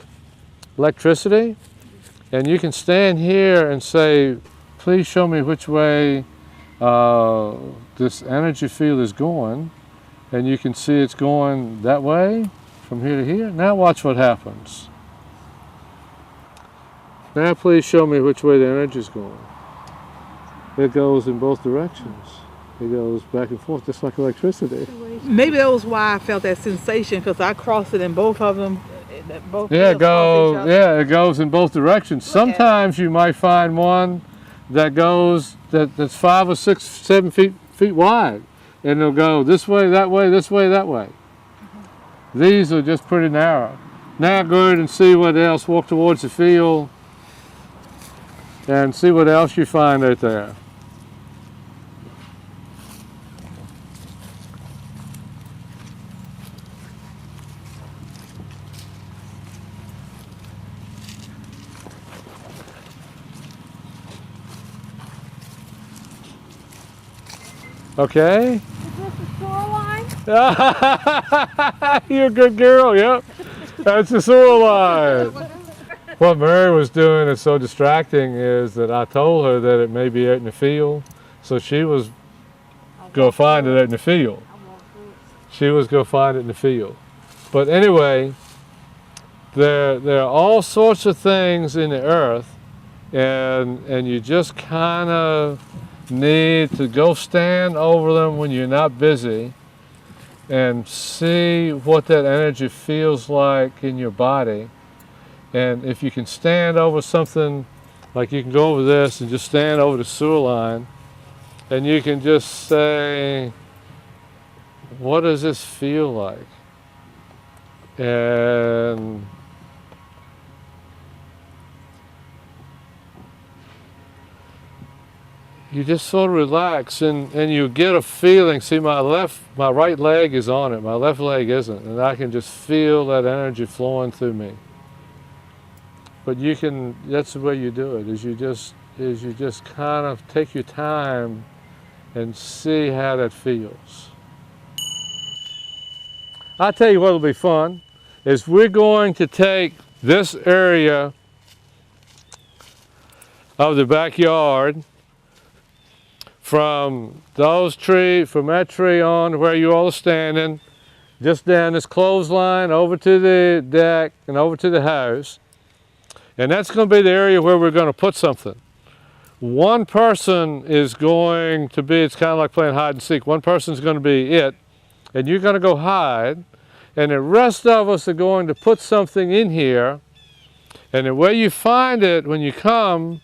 electricity, and you can stand here and say, "Please show me which way this energy field is going," and you can see it's going that way from here to here. Now watch what happens. Now please show me which way the energy is going. It goes in both directions. It goes back and forth just like electricity. Maybe that was why I felt that sensation, because I crossed it in both of them. Both Yeah, fields cross each other. yeah, it goes in both directions. Look at it. Sometimes you might find one that goes that's 5 or 6, 7 feet wide, and it'll go this way, that way, this way, that way. These are just pretty narrow. Now go ahead and see what else. Walk towards the field and see what else you find out there. Okay. Is this the shoreline? You're a good girl, yep. That's the sewer line. What Mary was doing is so distracting is that I told her that it may be out in the field, so she was going to find it out in the field. She was going to find it in the field. But anyway, there are all sorts of things in the earth, and you just kind of need to go stand over them when you're not busy and see what that energy feels like in your body. And if you can stand over something, like you can go over this and just stand over the sewer line, and you can just say, what does this feel like? And you just sort of relax, and you get a feeling. See, my right leg is on it, my left leg isn't, and I can just feel that energy flowing through me. But you can, that's the way you do it, is you just kind of take your time and see how that feels. I'll tell you what'll be fun, is we're going to take this area of the backyard from that tree on to where you all are standing, just down this clothesline over to the deck and over to the house. And that's going to be the area where we're going to put something. One person is going to be, it's kind of like playing hide and seek. One person's going to be it, and you're going to go hide, and the rest of us are going to put something in here. And the way you find it when you come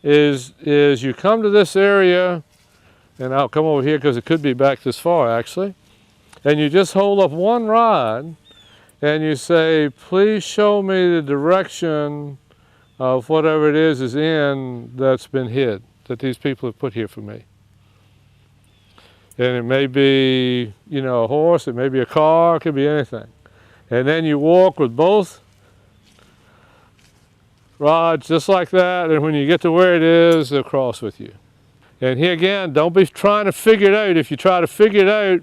is you come to this area, and I'll come over here because it could be back this far actually, and you just hold up one rod and you say, please show me the direction of whatever it is in that's been hid, that these people have put here for me. And it may be, a horse, it may be a car, it could be anything. And then you walk with both rods just like that, and when you get to where it is, they'll cross with you. And here again, don't be trying to figure it out. If you try to figure it out,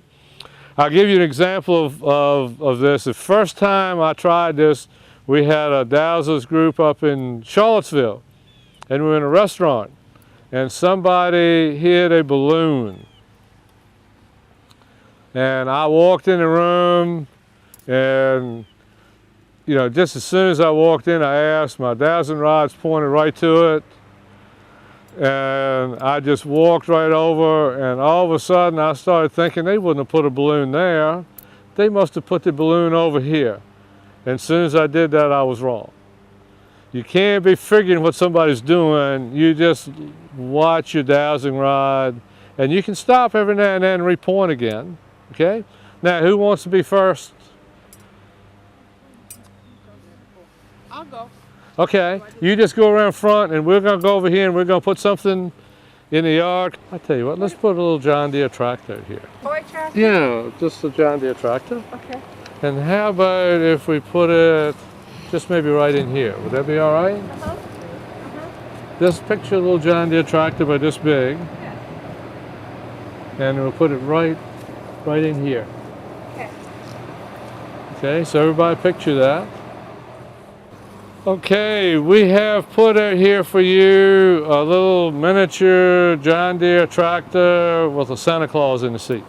I'll give you an example of this. The first time I tried this, we had a Dowsers group up in Charlottesville, and we were in a restaurant, and somebody hid a balloon. And I walked in the room, and just as soon as I walked in, I asked, my dowsing rods pointed right to it, and I just walked right over, and all of a sudden I started thinking they wouldn't have put a balloon there. They must have put the balloon over here. And as soon as I did that, I was wrong. You can't be figuring what somebody's doing. You just watch your dowsing rod, and you can stop every now and then and repoint again. Okay? Now, who wants to be first? I'll go. Okay, you just go around front, and we're going to go over here and we're going to put something in the yard. I tell you what, let's put a little John Deere tractor here. Toy tractor? Yeah, just a John Deere tractor. Okay. And how about if we put it just maybe right in here? Would that be all right? Just picture a little John Deere tractor about this big. And we'll put it right in here. Okay. Okay, so everybody picture that. Okay, we have put out here for you a little miniature John Deere tractor with a Santa Claus in the seat.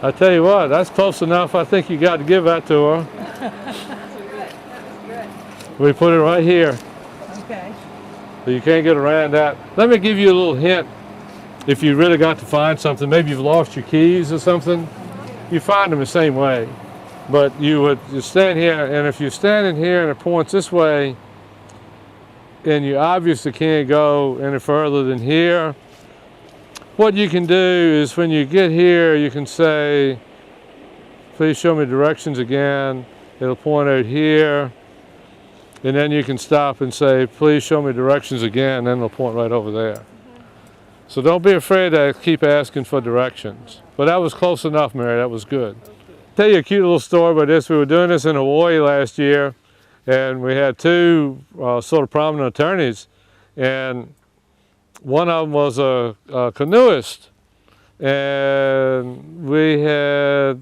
I tell you what, that's close enough. I think you got to give that to her. We put it right here. Okay. So you can't get around that. Let me give you a little hint. If you really got to find something, maybe you've lost your keys or something, you find them the same way. But you stand here, and if you're standing here and it points this way, and you obviously can't go any further than here, what you can do is when you get here, you can say, please show me directions again. It'll point out here. And then you can stop and say, please show me directions again, and then it'll point right over there. So don't be afraid to keep asking for directions. But that was close enough, Mary, that was good. Tell you a cute little story about this. We were doing this in Hawaii last year, and we had two sort of prominent attorneys, and one of them was a canoeist, and we had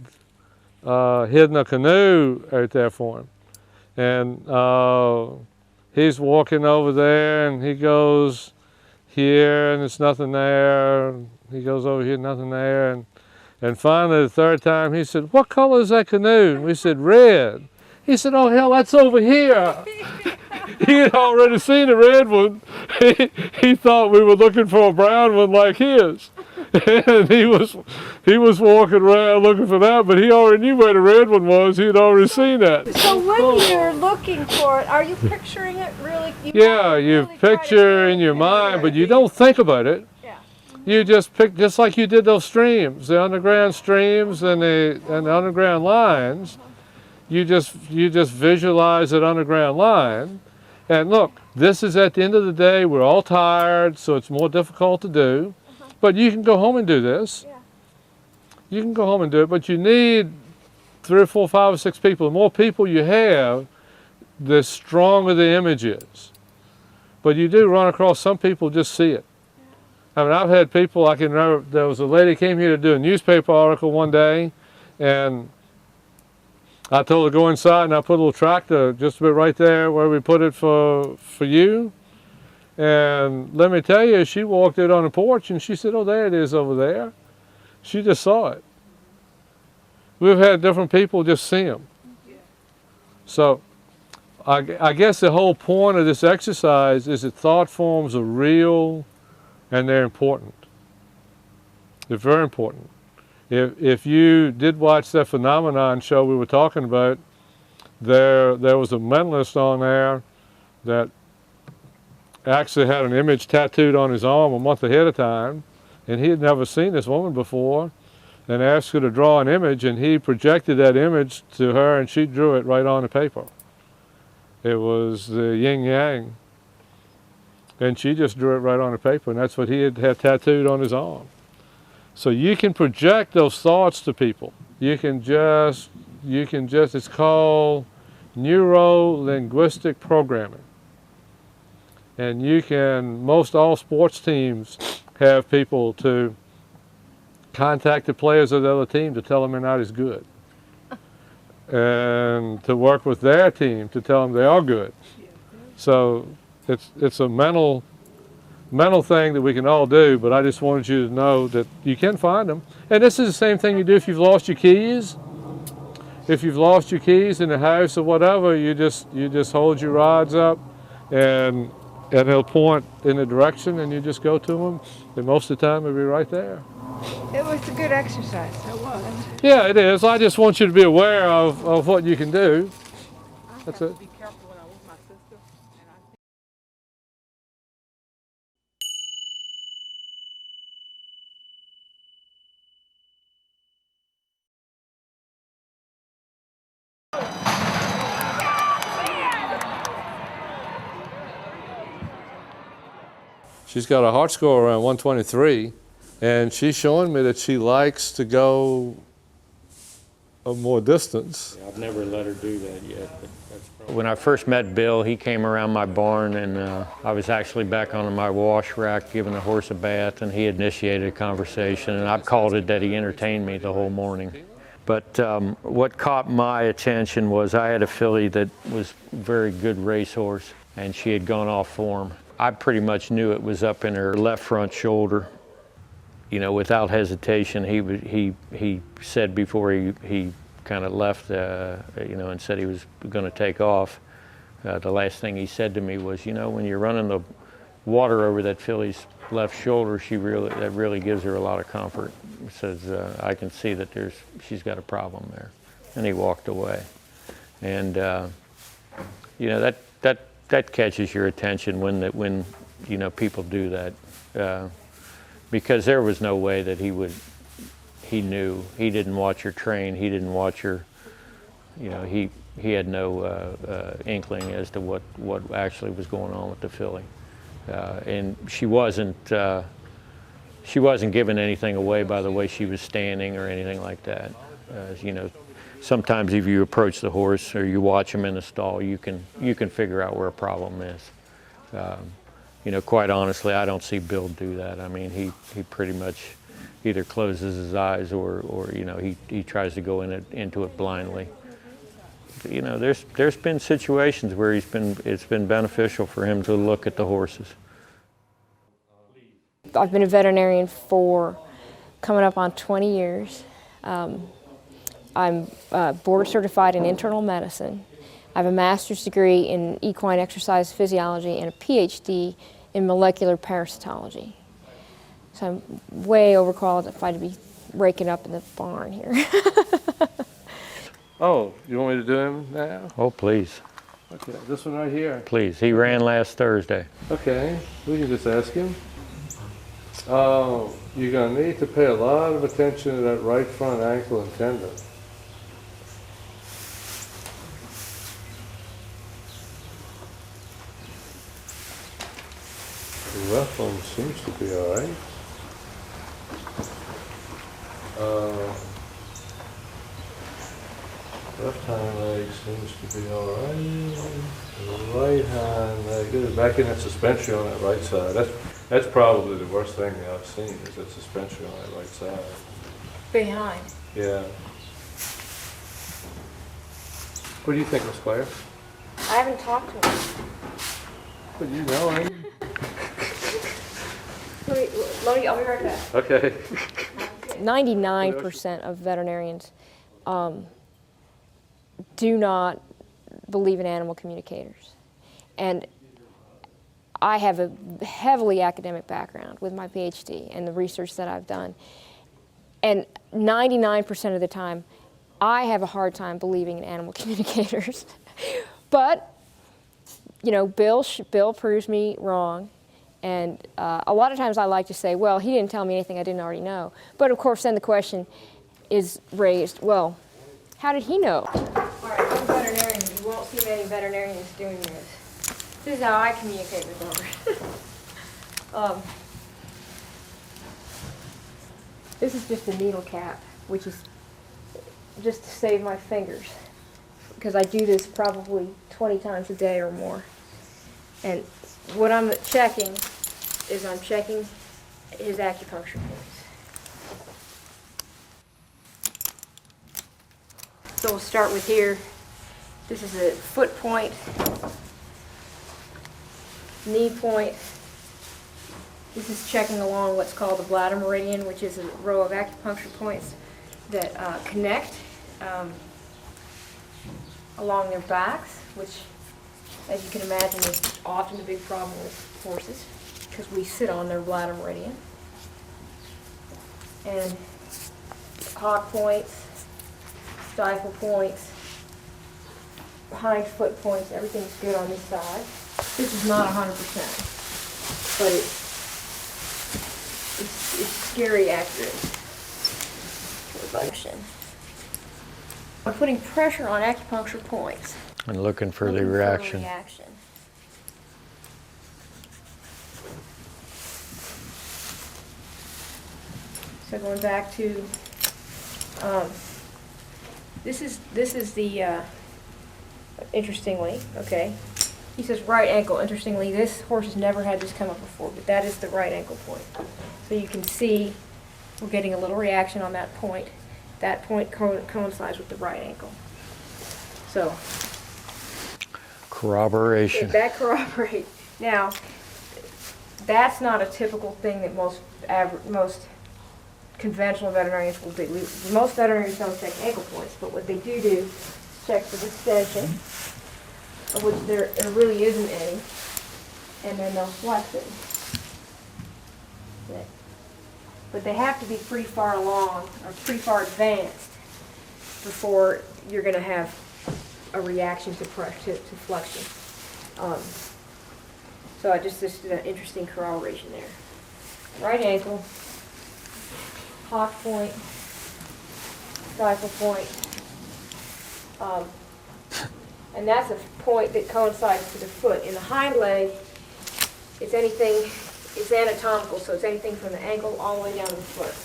hidden a canoe out there for him. And he's walking over there, and he goes here, and there's nothing there. He goes over here, nothing there. And finally, the third time, he said, what color is that canoe? And we said, red. He said, oh, hell, that's over here. He had already seen the red one. He thought we were looking for a brown one like his. And he was walking around looking for that, but he already knew where the red one was. He had already seen that. So when you're looking for it, are you picturing it really? Yeah, you picture in your mind, but you don't think about it. Yeah. You just pick, just like you did those streams, the underground streams and the underground lines. You just visualize that underground line. And look, this is at the end of the day, we're all tired, so it's more difficult to do. But you can go home and do this. Yeah. You can go home and do it, but you need 3 or 4, 5 or 6 people. The more people you have, the stronger the image is. But you do run across some people just see it. I mean, I've had people, I can remember, there was a lady came here to do a newspaper article one day, and I told her to go inside, and I put a little tractor just about right there where we put it for you. And let me tell you, she walked out on the porch, and she said, oh, there it is over there. She just saw it. We've had different people just see them. So I guess the whole point of this exercise is that thought forms are real, and they're important. They're very important. If you did watch that Phenomenon show we were talking about, there was a mentalist on there that actually had an image tattooed on his arm a month ahead of time, and he had never seen this woman before, and asked her to draw an image, and he projected that image to her, and she drew it right on the paper. It was the yin yang, and she just drew it right on the paper, and that's what he had tattooed on his arm. So you can project those thoughts to people. You can just, it's called neuro-linguistic programming. And you can, most all sports teams have people to contact the players of the other team to tell them they're not as good. And to work with their team to tell them they are good. So it's a mental thing that we can all do, but I just wanted you to know that you can find them. And this is the same thing you do if you've lost your keys. If you've lost your keys in the house or whatever, you just hold your rods up and they'll point in a direction and you just go to them. And most of the time it'll be right there. It was a good exercise. Yeah, it is. I just want you to be aware of what you can do. That's it. Be careful when I'm with my sister. And I She's got a heart score around 123, and she's showing me that she likes to go a more distance. I've never let her do that yet. When I first met Bill, he came around my barn, and I was actually back on my wash rack giving the horse a bath, and he initiated a conversation, and I've called it that he entertained me the whole morning. But what caught my attention was I had a filly that was a very good racehorse, and she had gone off form. I pretty much knew it was up in her left front shoulder. You know, without hesitation, he said before he kind of left, you know, and said he was going to take off. The last thing he said to me was, you know, when you're running the water over that filly's left shoulder, that really gives her a lot of comfort. He says, I can see that she's got a problem there. And he walked away. And you know, that catches your attention when you know, people do that. Because there was no way that he knew. He didn't watch her train. He didn't watch her, you know, he had no inkling as to what actually was going on with the filly. And she wasn't giving anything away by the way she was standing or anything like that. You know, sometimes if you approach the horse or you watch him in the stall, you can figure out where a problem is. You know, quite honestly, I don't see Bill do that. I mean, he pretty much either closes his eyes or you know, he tries to go into it blindly. You know, there's been situations where it's been beneficial for him to look at the horses. I've been a veterinarian for coming up on 20 years. I'm board certified in internal medicine. I have a master's degree in equine exercise physiology and a PhD in molecular parasitology. So I'm way overqualified to be raking up in the barn here. Oh, you want me to do him now? Oh, please, Okay, this one right here. please. He ran last Thursday. Okay, we can just ask him. You're going to need to pay a lot of attention to that right front ankle and tendon. The left one seems to be all right. Left hind leg seems to be all right. The right hind leg, get it back in that suspension on that right side. That's probably the worst thing I've seen, is that suspension on that right side. Behind. Yeah. What do you think, Miss Claire? I haven't talked to him. But you know him. I'll be right back. Okay. 99% of veterinarians do not believe in animal communicators. And I have a heavily academic background with my PhD and the research that I've done. And 99% of the time, I have a hard time believing in animal communicators. But, you know, Bill proves me wrong. And a lot of times I like to say, well, he didn't tell me anything I didn't already know. But of course, then the question is raised, well, how did he know? All right, I'm a veterinarian. You won't see many veterinarians doing this. This is how I communicate with them. This is just a needle cap, which is just to save my fingers, because I do this probably 20 times a day or more. And what I'm checking is I'm checking his acupuncture points. So we'll start with here. This is a foot point, knee point. This is checking along what's called the bladder meridian, which is a row of acupuncture points that connect along their backs, which, as you can imagine, is often a big problem with horses because we sit on their bladder meridian. and hock points, stifle points, hind foot points, everything's good on this side. This is not 100%, but it's scary accurate. I'm putting pressure on acupuncture points. And looking for the Looking reaction. So going back to, this is the, interestingly, okay, he says right ankle. Interestingly, this horse has never had this come up before, but that is the right ankle point. So you can see we're getting a little reaction on that point. That point coincides with the right ankle. So Corroboration. that corroborates. Now, that's not a typical thing that most conventional veterinarians will do. Most veterinarians don't check ankle points, but what they do is check for distension, of which there really isn't any, and then they'll flex it. Okay. But they have to be pretty far along, or pretty far advanced, before you're going to have a reaction to flexion. So I just did an interesting corroboration there. Right ankle, hock point, stifle point, and that's a point that coincides to the foot. In the hind leg, it's anatomical, so it's anything from the ankle all the way down to the foot.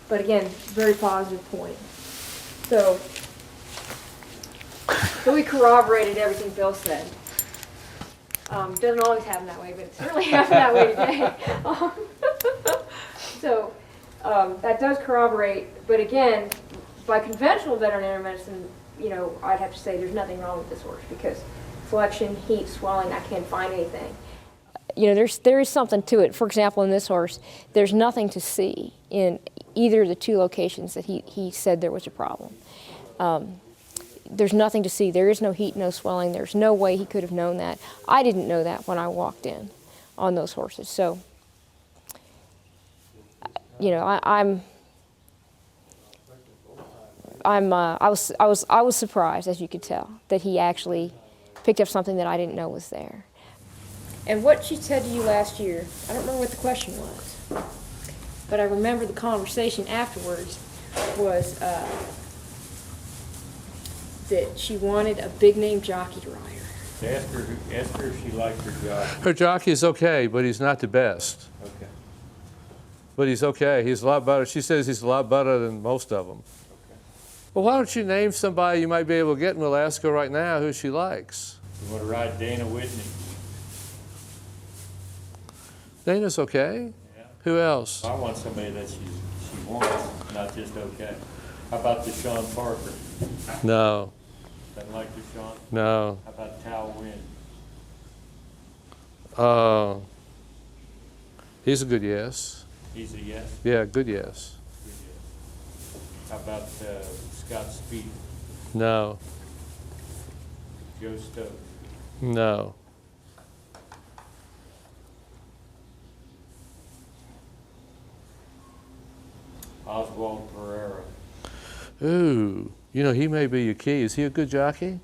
But again, very positive point. So we corroborated everything Bill said. Doesn't always happen that way, but it certainly happened that way today. So that does corroborate, but again, by conventional veterinary medicine, I'd have to say there's nothing wrong with this horse because flexion, heat, swelling, I can't find anything. There is something to it. For example, in this horse, there's nothing to see in either of the two locations that he said there was a problem. There's nothing to see. There is no heat, no swelling. There's no way he could have known that. I didn't know that when I walked in on those horses. So, I was surprised, as you could tell, that he actually picked up something that I didn't know was there. And what she said to you last year, I don't remember what the question was, but I remember the conversation afterwards was that she wanted a big-name jockey to ride her. Ask her if she liked her jockey. Her jockey is okay, but he's not the best. Okay. But he's okay. He's a lot better. She says he's a lot better than most of them. Well, why don't you name somebody you might be able to get, and we'll ask her right now who she likes. You want to ride Dana Whitney? Dana's okay. Yeah. Who else? I want somebody that she wants, not just okay. How about Deshaun Parker? No, Doesn't like Deshaun? no. How about Tal Wynn? He's a good yes. He's a yes? Yeah, good yes. Good yes. How about Scott Speed? No, Joe Stokes? no. Oswald Pereira? Ooh, he may be your key. Is he a good jockey?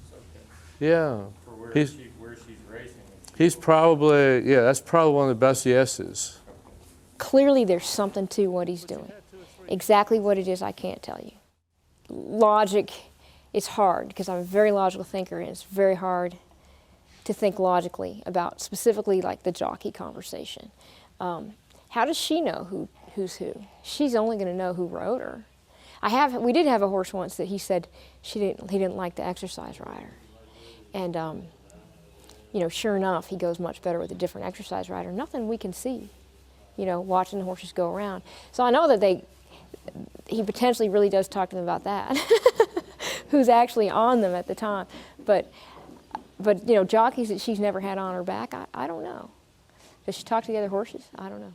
It's okay. Yeah. For where He's- she's racing? He's probably, that's probably one of the best yeses. Clearly there's something to what he's doing. Exactly what it is, I can't tell you. Logic, it's hard because I'm a very logical thinker and it's very hard to think logically about specifically like the jockey conversation. How does she know who's who? She's only going to know who rode her. We did have a horse once that he said he didn't like the exercise rider. And sure enough, he goes much better with a different exercise rider. Nothing we can see, watching the horses go around. So I know that he potentially really does talk to them about that, who's actually on them at the time. But jockeys that she's never had on her back, I don't know. Does she talk to the other horses? I don't know.